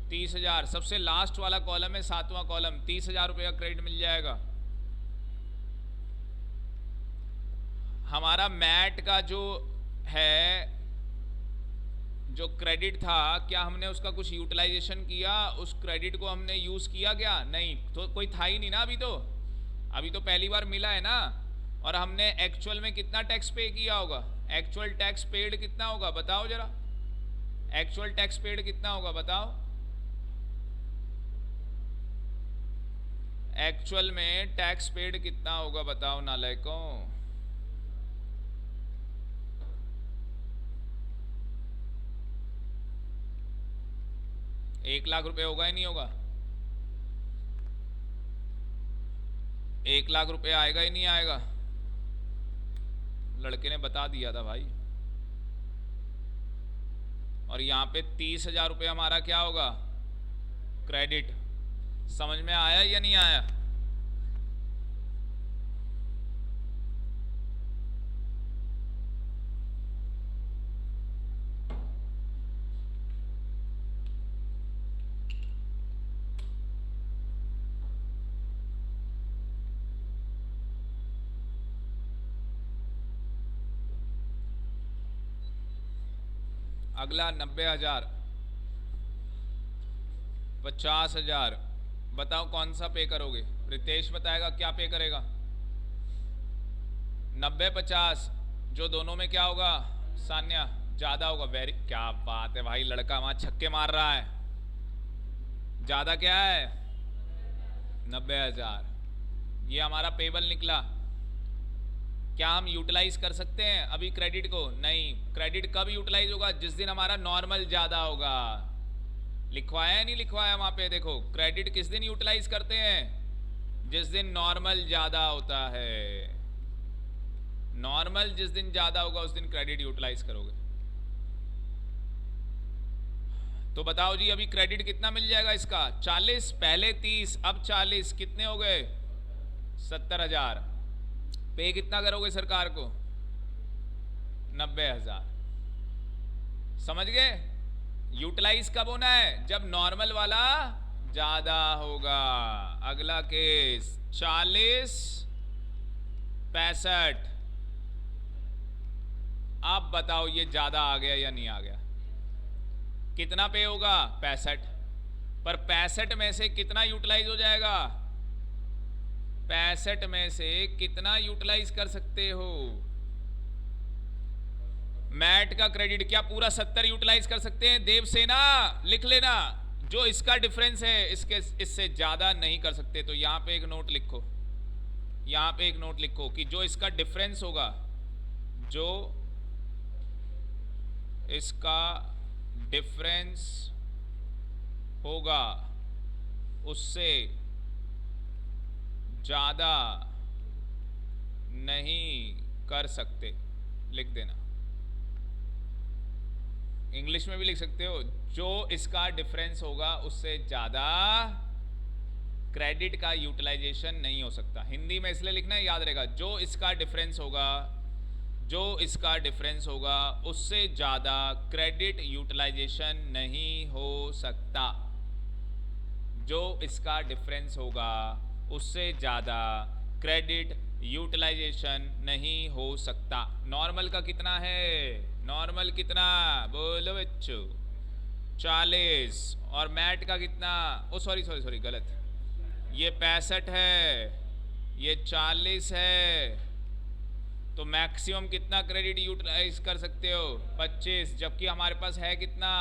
30,000। सबसे लास्ट वाला कॉलम है, 7वां कॉलम, 30,000 रुपये का क्रेडिट मिल जाएगा। हमारा मैट का जो है, जो क्रेडिट था, क्या हमने उसका कुछ यूटिलाइजेशन किया? उस क्रेडिट को हमने यूज़ किया क्या? नहीं, तो कोई था ही नहीं ना अभी तो। अभी तो पहली बार मिला है ना। और हमने एक्चुअल में कितना टैक्स पे किया होगा? एक्चुअल टैक्स पेड कितना होगा बताओ जरा? एक्चुअल टैक्स पेड कितना होगा बताओ? एक्चुअल में टैक्स पेड कितना होगा बताओ नालायकों? 1 लाख रुपए होगा या नहीं होगा? 1 लाख रुपए आएगा ही नहीं आएगा? लड़के ने बता दिया था भाई। और यहाँ पे 30,000 रुपये हमारा क्या होगा? क्रेडिट। समझ में आया या नहीं आया? अगला 90,000, 50,000। बताओ कौन सा पे करोगे? रितेश बताएगा क्या पे करेगा। 90 50, जो दोनों में क्या होगा सान्या? ज़्यादा होगा। वेरी, क्या बात है भाई, लड़का वहाँ छक्के मार रहा है। ज़्यादा क्या है? 90,000। ये हमारा पेबल निकला। क्या हम यूटिलाइज कर सकते हैं अभी क्रेडिट को? नहीं। क्रेडिट कब यूटिलाइज होगा? जिस दिन हमारा नॉर्मल ज़्यादा होगा। लिखवाया है नहीं लिखवाया वहाँ पे? देखो क्रेडिट किस दिन यूटिलाइज करते हैं? जिस दिन नॉर्मल ज़्यादा होता है। नॉर्मल जिस दिन ज़्यादा होगा उस दिन क्रेडिट यूटिलाइज करोगे। तो बताओ जी अभी क्रेडिट कितना मिल जाएगा इसका? 40, पहले 30, अब 40, कितने हो गए? 70,000। पे कितना करोगे सरकार को? 90,000। समझ गए? यूटिलाइज कब होना है? जब नॉर्मल वाला ज्यादा होगा। अगला केस 40 65। आप बताओ ये ज्यादा आ गया या नहीं आ गया? कितना पे होगा? 65। पर 65 में से कितना यूटिलाइज हो जाएगा? 65 में से कितना यूटिलाइज कर सकते हो? मैट का क्रेडिट क्या पूरा 70 यूटिलाइज कर सकते हैं? देवसेना लिख लेना, जो इसका डिफरेंस है इसके इससे ज्यादा नहीं कर सकते। तो यहां पे एक नोट लिखो, यहां पे एक नोट लिखो कि जो इसका डिफरेंस होगा, जो इसका डिफरेंस होगा उससे ज्यादा नहीं कर सकते। लिख देना, इंग्लिश में भी लिख सकते हो, जो इसका डिफरेंस होगा उससे ज्यादा क्रेडिट का यूटिलाइजेशन नहीं हो सकता। हिंदी में इसलिए लिखना है, याद रहेगा, जो इसका डिफरेंस होगा, जो इसका डिफरेंस होगा उससे ज्यादा क्रेडिट यूटिलाइजेशन नहीं हो सकता। जो इसका डिफरेंस होगा उससे ज्यादा क्रेडिट यूटिलाइजेशन नहीं हो सकता। नॉर्मल का कितना है? नॉर्मल कितना बोलो बच्चों? 40। और मैट का कितना? ओ सॉरी सॉरी सॉरी गलत, ये 65 है, ये 40 है। तो मैक्सिमम कितना क्रेडिट यूटिलाइज कर सकते हो? 25। जबकि हमारे पास है कितना?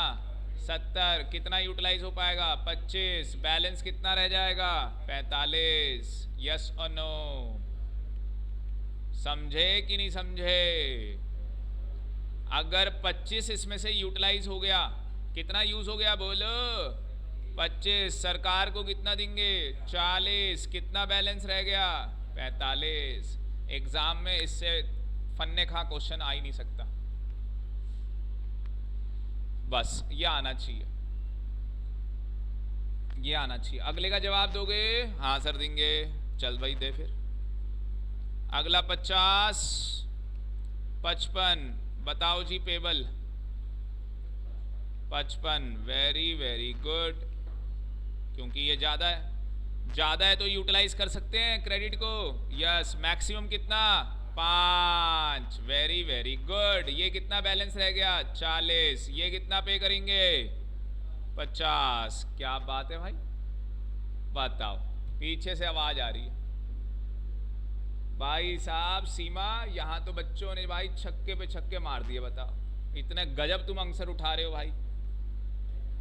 70। कितना यूटिलाइज हो पाएगा? 25। बैलेंस कितना रह जाएगा? 45। यस और नो? समझे कि नहीं समझे? अगर 25 इसमें से यूटिलाइज हो गया, कितना यूज हो गया बोलो? 25। सरकार को कितना देंगे? 40। कितना बैलेंस रह गया? 45। एग्जाम में इससे फन्ने खा क्वेश्चन आ ही नहीं सकता। बस ये आना चाहिए, ये आना चाहिए। अगले का जवाब दोगे? हाँ सर देंगे। चल भाई दे फिर। अगला 50, 55 बताओ जी पेबल। 55। वेरी वेरी गुड, क्योंकि ये ज्यादा है, ज्यादा है तो यूटिलाइज कर सकते हैं क्रेडिट को। यस। मैक्सिमम कितना? 5। Very very good. ये कितना बैलेंस रह गया? 40। ये कितना पे करेंगे? 50। क्या बात है भाई, बताओ। पीछे से आवाज आ रही है भाई साहब। सीमा, यहाँ तो बच्चों ने भाई छक्के पे छक्के मार दिए। बताओ, इतने गजब तुम आंसर उठा रहे हो भाई।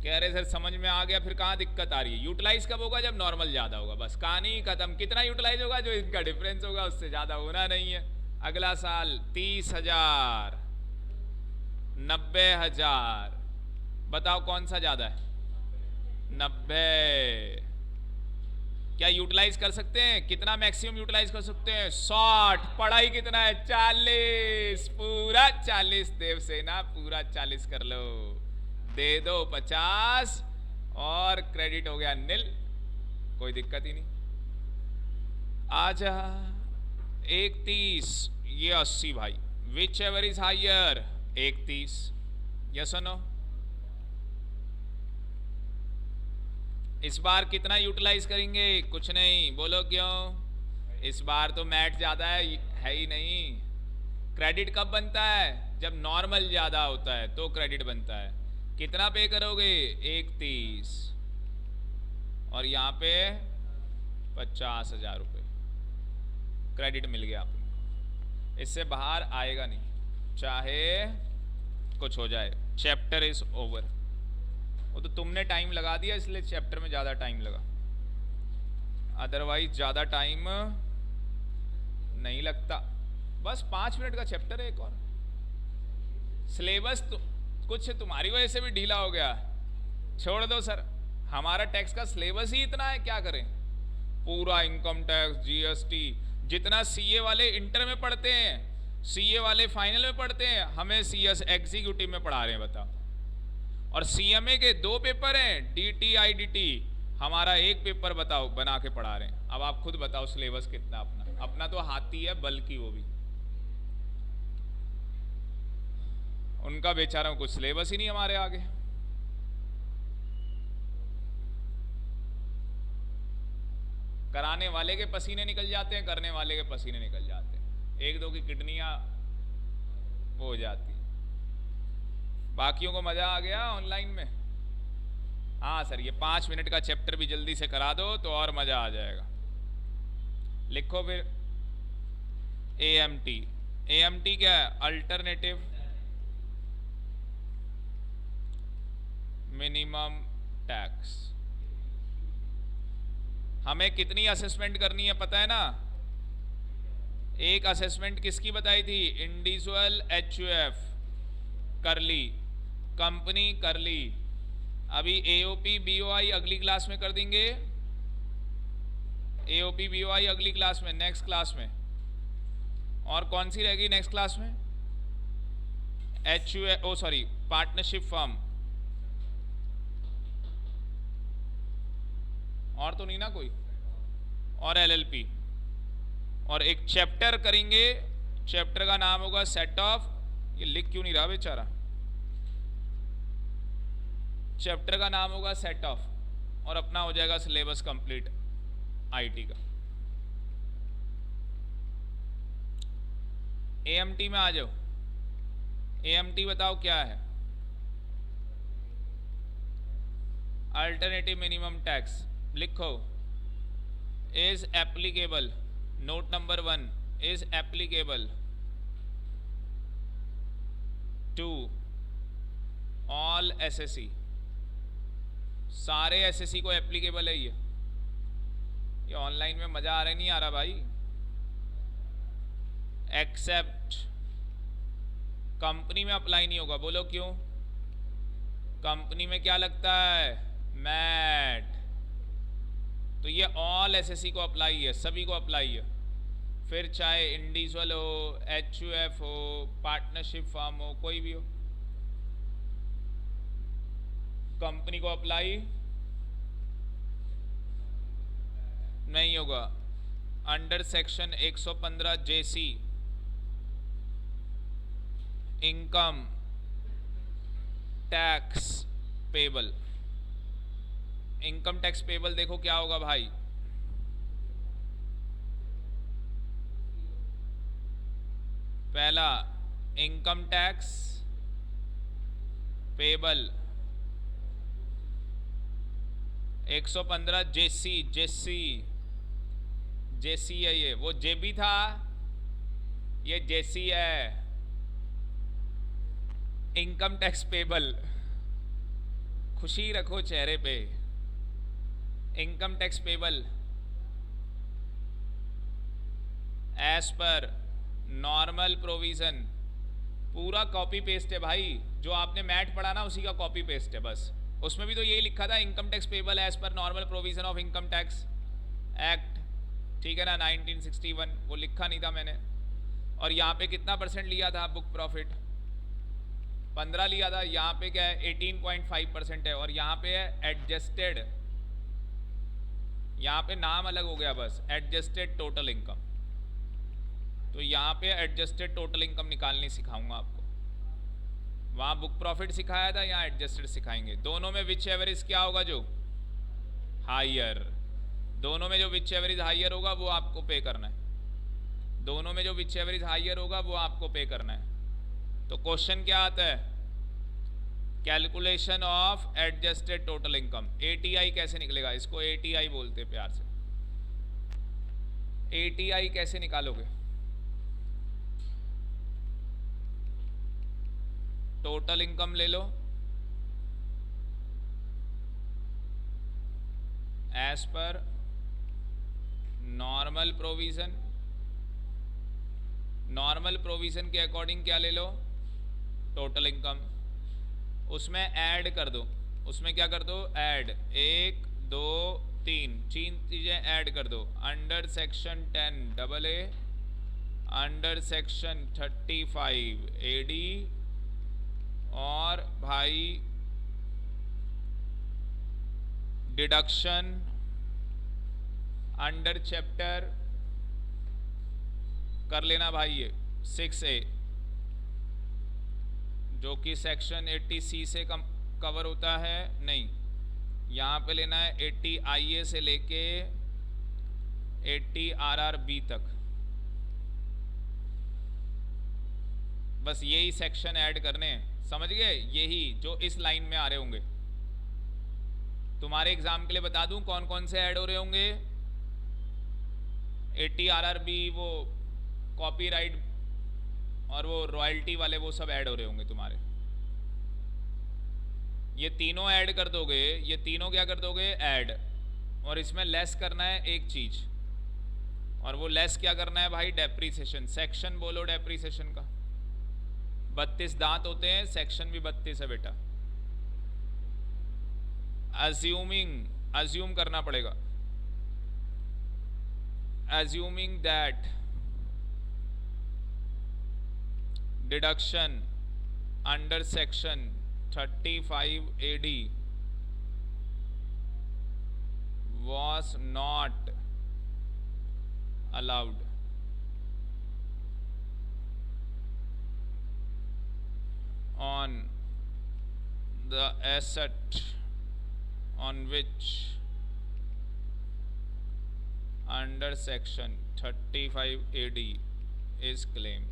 कह रहे सर समझ में आ गया, फिर कहाँ दिक्कत आ रही है? यूटिलाइज कब होगा? जब नॉर्मल ज्यादा होगा, बस कहानी खत्म। कितना यूटिलाइज होगा? जो इनका डिफरेंस होगा उससे ज्यादा होना नहीं है। अगला साल 30,000, 90,000। बताओ कौन सा ज्यादा है? 90। क्या यूटिलाइज कर सकते हैं? कितना मैक्सिमम यूटिलाइज कर सकते हैं? 60। पढ़ाई कितना है? 40। पूरा 40। देवसेना पूरा 40 कर लो, दे दो 50 और क्रेडिट हो गया नील। कोई दिक्कत ही नहीं। आजा 31, ये 80 भाई। Whichever is higher? 31। Yes और नो? इस बार कितना यूटिलाइज करेंगे? कुछ नहीं। बोलो क्यों? इस बार तो मैट ज्यादा है ही नहीं। क्रेडिट कब बनता है? जब नॉर्मल ज्यादा होता है तो क्रेडिट बनता है। कितना पे करोगे? 31। और यहाँ पे 50,000 रुपये क्रेडिट मिल गया आपको। इससे बाहर आएगा नहीं, चाहे कुछ हो जाए। Chapter is over. वो तो तुमने टाइम लगा दिया इसलिए चैप्टर में ज़्यादा टाइम लगा, अदरवाइज ज़्यादा टाइम नहीं लगता। बस 5 मिनट का चैप्टर है। एक और सिलेबस तो कुछ तुम्हारी वजह से भी ढीला हो गया। छोड़ दो सर, हमारा टैक्स का सिलेबस ही इतना है, क्या करें? पूरा इनकम टैक्स, जीएसटी, जितना सीए वाले इंटर में पढ़ते हैं, सीए वाले फाइनल में पढ़ते हैं, हमें सीएस एग्जीक्यूटिव में पढ़ा रहे हैं। बताओ। और सीएमए के 2 पेपर हैं, डीटी आईडीटी, हमारा एक पेपर बताओ बना के पढ़ा रहे हैं। अब आप खुद बताओ सिलेबस कितना अपना? अपना तो हाथी है, बल्कि वो भी उनका बेचारा कुछ सिलेबस ही नहीं हमारे आगे। कराने वाले के पसीने निकल जाते हैं, करने वाले के पसीने निकल जाते हैं। 1-2 की किडनियां वो हो जाती। बाकियों को मजा आ गया ऑनलाइन में? हाँ सर, ये 5 मिनट का चैप्टर भी जल्दी से करा दो तो और मजा आ जाएगा। लिखो फिर एएमटी। एएमटी क्या है? Alternative minimum tax. हमें कितनी असेसमेंट करनी है पता है ना? एक असेसमेंट किसकी बताई थी? इंडिविजुअल एचयूएफ कर ली, कंपनी कर ली, अभी एओपी बीओआई अगली क्लास में कर देंगे। एओपी बीओआई अगली क्लास में, नेक्स्ट क्लास में। और कौन सी रहेगी नेक्स्ट क्लास में? एचयूएफ, ओ सॉरी, पार्टनरशिप फर्म। और तो नहीं ना कोई? और एलएलपी। और एक चैप्टर करेंगे, चैप्टर का नाम होगा सेट ऑफ, ये लिख क्यों नहीं रहा बेचारा, चैप्टर का नाम होगा सेट ऑफ, और अपना हो जाएगा सिलेबस कंप्लीट आईटी का। एएमटी में आ जाओ। एएमटी बताओ क्या है? Alternative minimum tax. लिखो, is applicable, note number 1, is applicable to all assessee. सारे एसएससी को एप्लीकेबल है ये ऑनलाइन में मजा आ रहा नहीं आ रहा भाई? एक्सेप्ट, कंपनी में अप्लाई नहीं होगा। बोलो क्यों? कंपनी में क्या लगता है? मैट। तो ये ऑल एसएससी को अप्लाई है, सभी को अप्लाई है। फिर चाहे इंडिविजुअल हो, एचयूएफ हो, पार्टनरशिप फर्म हो, कोई भी हो, कंपनी को अप्लाई नहीं होगा। Under section 115 JC income tax payable. Income tax payable देखो क्या होगा भाई? पहला, income tax payable 115 JC, JC JC है ये, वो जेबी था, ये जेसी है। इनकम टैक्स पेबल, खुशी रखो चेहरे पे। Income tax payable as per normal provision, पूरा कॉपी पेस्ट है भाई, जो आपने मैट पढ़ा ना उसी का कॉपी पेस्ट है बस। उसमें भी तो यही लिखा था, income tax payable as per normal provision of income tax act, ठीक है ना, 1961, वो लिखा नहीं था मैंने। और यहाँ पे कितना परसेंट लिया था बुक प्रॉफिट? 15 लिया था। यहाँ पे क्या है? 18.5% है। और यहाँ पे है एडजस्टेड, यहाँ पे नाम अलग हो गया बस, एडजस्टेड टोटल इनकम। तो यहाँ पे एडजस्टेड टोटल इनकम निकालनी सिखाऊंगा आपको। वहाँ बुक प्रॉफिट सिखाया था, यहाँ एडजस्टेड सिखाएंगे। दोनों में विच एवरेज क्या होगा? जो हायर, दोनों में जो विच एवरेज हायर होगा वो आपको पे करना है। दोनों में जो विच एवरेज हायर होगा वो आपको पे करना है। तो क्वेश्चन क्या आता है? Calculation of adjusted total income. ATI कैसे निकलेगा? इसको एटीआई बोलते हैं प्यार से। एटीआई कैसे निकालोगे? टोटल इनकम ले लो as per normal provision. Normal provision के अकॉर्डिंग क्या ले लो? Total income. उसमें ऐड कर दो। उसमें क्या कर दो? ऐड, 1 2 3 चीजें ऐड कर दो। Under section 10 AA, under section 35 AD, और भाई डिडक्शन अंडर चैप्टर कर लेना भाई, ये 6A, जो कि सेक्शन 80C से कवर होता है। नहीं, यहाँ पे लेना है 80 IA से लेके 80 RRB तक। बस यही सेक्शन ऐड करने हैं, समझ गए? यही जो इस लाइन में आ रहे होंगे। तुम्हारे एग्जाम के लिए बता दूं कौन कौन से ऐड हो रहे होंगे। 80 RRB, वो कॉपीराइट और वो रॉयल्टी वाले, वो सब ऐड हो रहे होंगे तुम्हारे। ये तीनों ऐड कर दोगे, ये तीनों क्या कर दोगे, ऐड, और इसमें लेस करना है एक चीज, और वो लेस क्या करना है भाई, डेप्रीसिएशन। सेक्शन बोलो डेप्रीसिएशन का। 32 दांत होते हैं, सेक्शन भी 32 है बेटा। अज्यूम करना पड़ेगा, assuming that deduction under section 35 AD was not allowed, on the asset on which under section 35 AD is claimed.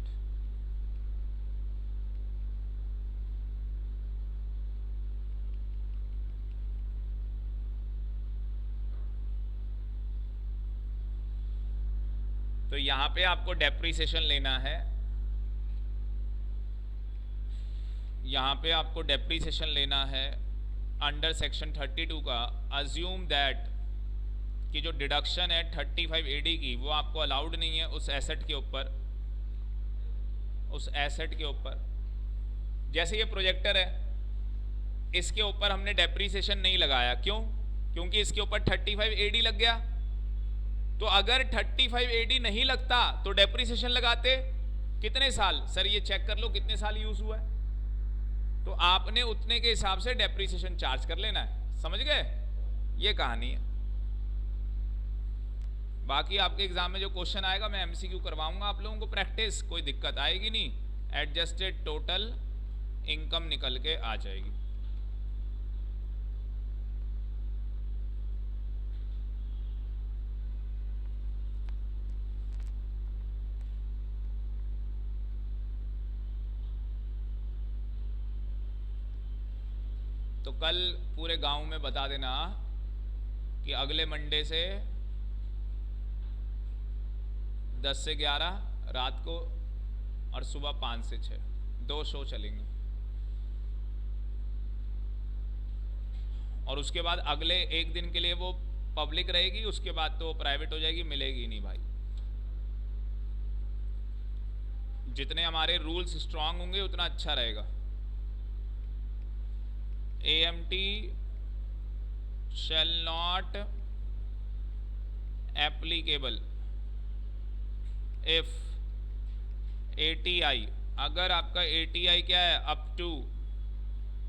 तो यहां पे आपको डेप्रीसिएशन लेना है, यहां पे आपको डेप्रीसिएशन लेना है अंडर सेक्शन 32 का। अज्यूम दैट कि जो डिडक्शन है 35 AD की वो आपको अलाउड नहीं है उस एसेट के ऊपर, उस एसेट के ऊपर। जैसे ये प्रोजेक्टर है, इसके ऊपर हमने डेप्रीसिएशन नहीं लगाया, क्यों? क्योंकि इसके ऊपर 35 AD लग गया। तो अगर 35 AD नहीं लगता तो डेप्रीसिएशन लगाते कितने साल? सर ये चेक कर लो कितने साल यूज हुआ है, तो आपने उतने के हिसाब से डेप्रीसिएशन चार्ज कर लेना है। समझ गए? ये कहानी है। बाकी आपके एग्जाम में जो क्वेश्चन आएगा मैं एमसीक्यू करवाऊंगा आप लोगों को प्रैक्टिस, कोई दिक्कत आएगी नहीं। एडजस्टेड टोटल इनकम निकल के आ जाएगी। तो कल पूरे गांव में बता देना कि अगले मंडे से 10 से 11 रात को और सुबह 5 से 6 2 शो चलेंगे। और उसके बाद अगले एक दिन के लिए वो पब्लिक रहेगी, उसके बाद तो प्राइवेट हो जाएगी, मिलेगी नहीं भाई। जितने हमारे रूल्स स्ट्रांग होंगे उतना अच्छा रहेगा। AMT shall not applicable if ATI, अगर आपका ATI क्या है अप टू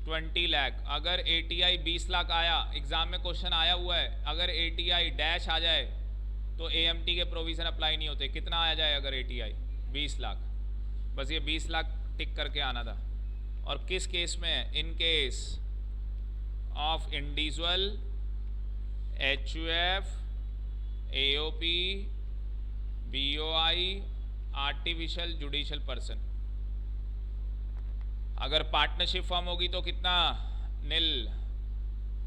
20 लाख, अगर ATI 20 लाख आया, एग्जाम में क्वेश्चन आया हुआ है, अगर ATI डैश आ जाए तो AMT के प्रोविजन अप्लाई नहीं होते। कितना आया जाए अगर ATI 20 लाख, बस ये 20 लाख टिक करके आना था। और किस केस में? In case of individual, HUF, AOP, BOI, artificial judicial person. अगर पार्टनरशिप फॉर्म होगी तो कितना? नील,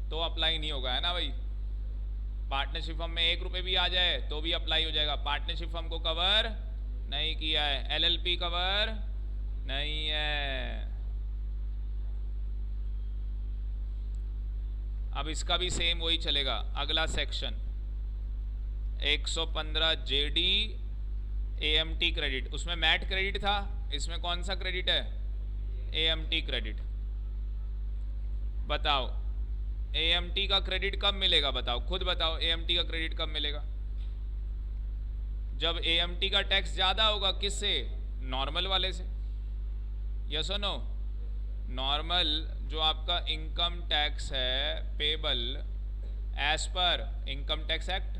तो अप्लाई नहीं होगा, है ना भाई। पार्टनरशिप फॉर्म में 1 रुपये भी आ जाए तो भी अप्लाई हो जाएगा। पार्टनरशिप फॉर्म को कवर नहीं किया है, LLP कवर नहीं है। अब इसका भी सेम वही चलेगा। अगला सेक्शन 115 JD AMT क्रेडिट, उसमें मैट क्रेडिट था, इसमें कौन सा क्रेडिट है? AMT credit. बताओ AMT का क्रेडिट कब मिलेगा? बताओ, खुद बताओ AMT का क्रेडिट कब मिलेगा? जब AMT का टैक्स ज्यादा होगा। किससे? नॉर्मल वाले से। यस और नो? नॉर्मल जो आपका इनकम टैक्स है payable as per income tax act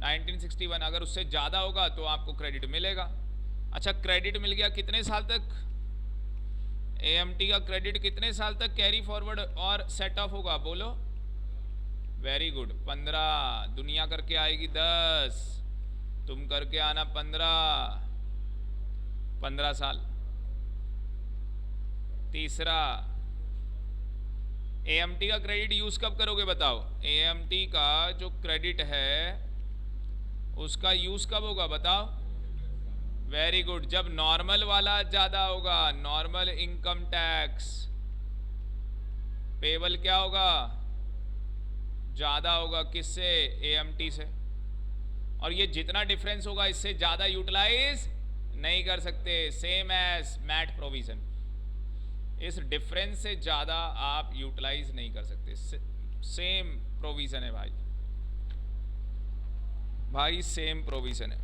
1961, अगर उससे ज़्यादा होगा तो आपको क्रेडिट मिलेगा। अच्छा, क्रेडिट मिल गया, कितने साल तक? AMT का क्रेडिट कितने साल तक कैरी फॉरवर्ड और सेट ऑफ होगा? बोलो। Very good, 15। दुनिया करके आएगी 10, तुम करके आना 15 साल। तीसरा, AMT का क्रेडिट यूज कब करोगे? बताओ। AMT का जो क्रेडिट है उसका यूज कब होगा? बताओ। वेरी गुड, जब नॉर्मल वाला ज्यादा होगा, नॉर्मल इनकम टैक्स पेबल क्या होगा, ज़्यादा होगा किससे, एएमटी से। और ये जितना डिफरेंस होगा इससे ज़्यादा यूटिलाइज नहीं कर सकते, सेम एज मैट प्रोविजन। इस डिफरेंस से ज़्यादा आप यूटिलाइज नहीं कर सकते, सेम प्रोविजन है भाई, भाई सेम प्रोविजन है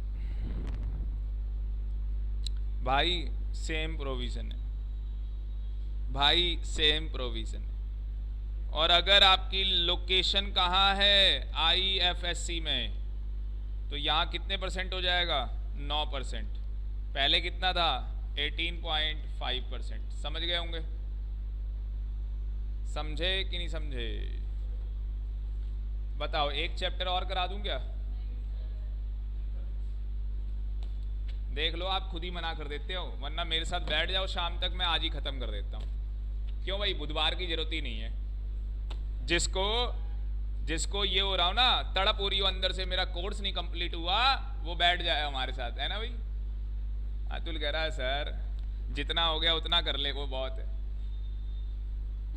भाई, सेम प्रोविजन है भाई, सेम प्रोविजन है। और अगर आपकी लोकेशन कहाँ है, आईएफएससी में, तो यहाँ कितने परसेंट हो जाएगा, 9%। पहले कितना था, 18.5%। समझ गए होंगे, समझे कि नहीं समझे, बताओ। एक चैप्टर और करा दूं क्या, देख लो, आप खुद ही मना कर देते हो, वरना मेरे साथ बैठ जाओ शाम तक, मैं आज ही खत्म कर देता हूँ। क्यों भाई, बुधवार की जरूरत ही नहीं है। जिसको जिसको ये हो रहा हो ना, तड़प हो रही हो अंदर से, मेरा कोर्स नहीं कंप्लीट हुआ, वो बैठ जाए हमारे साथ, है ना भाई। अतुल कह रहा है सर जितना हो गया उतना कर ले, वो बहुत है।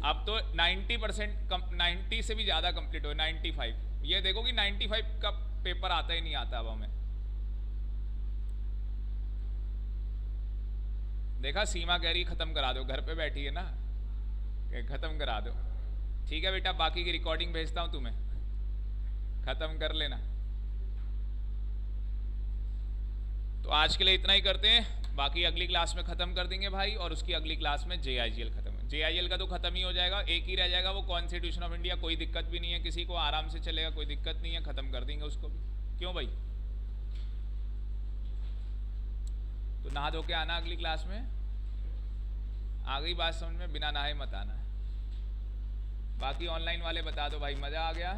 अब तो 90%, 90 से भी ज़्यादा कंप्लीट हो, 95। ये देखो कि 95 का पेपर आता ही नहीं आता अब हमें। देखा, सीमा कह रही खत्म करा दो, घर पे बैठी है ना, खत्म करा दो। ठीक है बेटा, बाकी की रिकॉर्डिंग भेजता हूं तुम्हें, खत्म कर लेना। तो आज के लिए इतना ही करते हैं, बाकी अगली क्लास में खत्म कर देंगे भाई, और उसकी अगली क्लास में जेआईजीएल खत्म है। जेआईजीएल का तो खत्म ही हो जाएगा, एक ही रह जाएगा वो कॉन्स्टिट्यूशन ऑफ इंडिया। कोई दिक्कत भी नहीं है, किसी को आराम से चलेगा, कोई दिक्कत नहीं है, खत्म कर देंगे उसको भी। क्यों भाई, तो नहा धो के आना अगली क्लास में। आ गई बात समझ में, बिना नहाए मत आना। बाकी ऑनलाइन वाले बता दो भाई, मजा आ गया।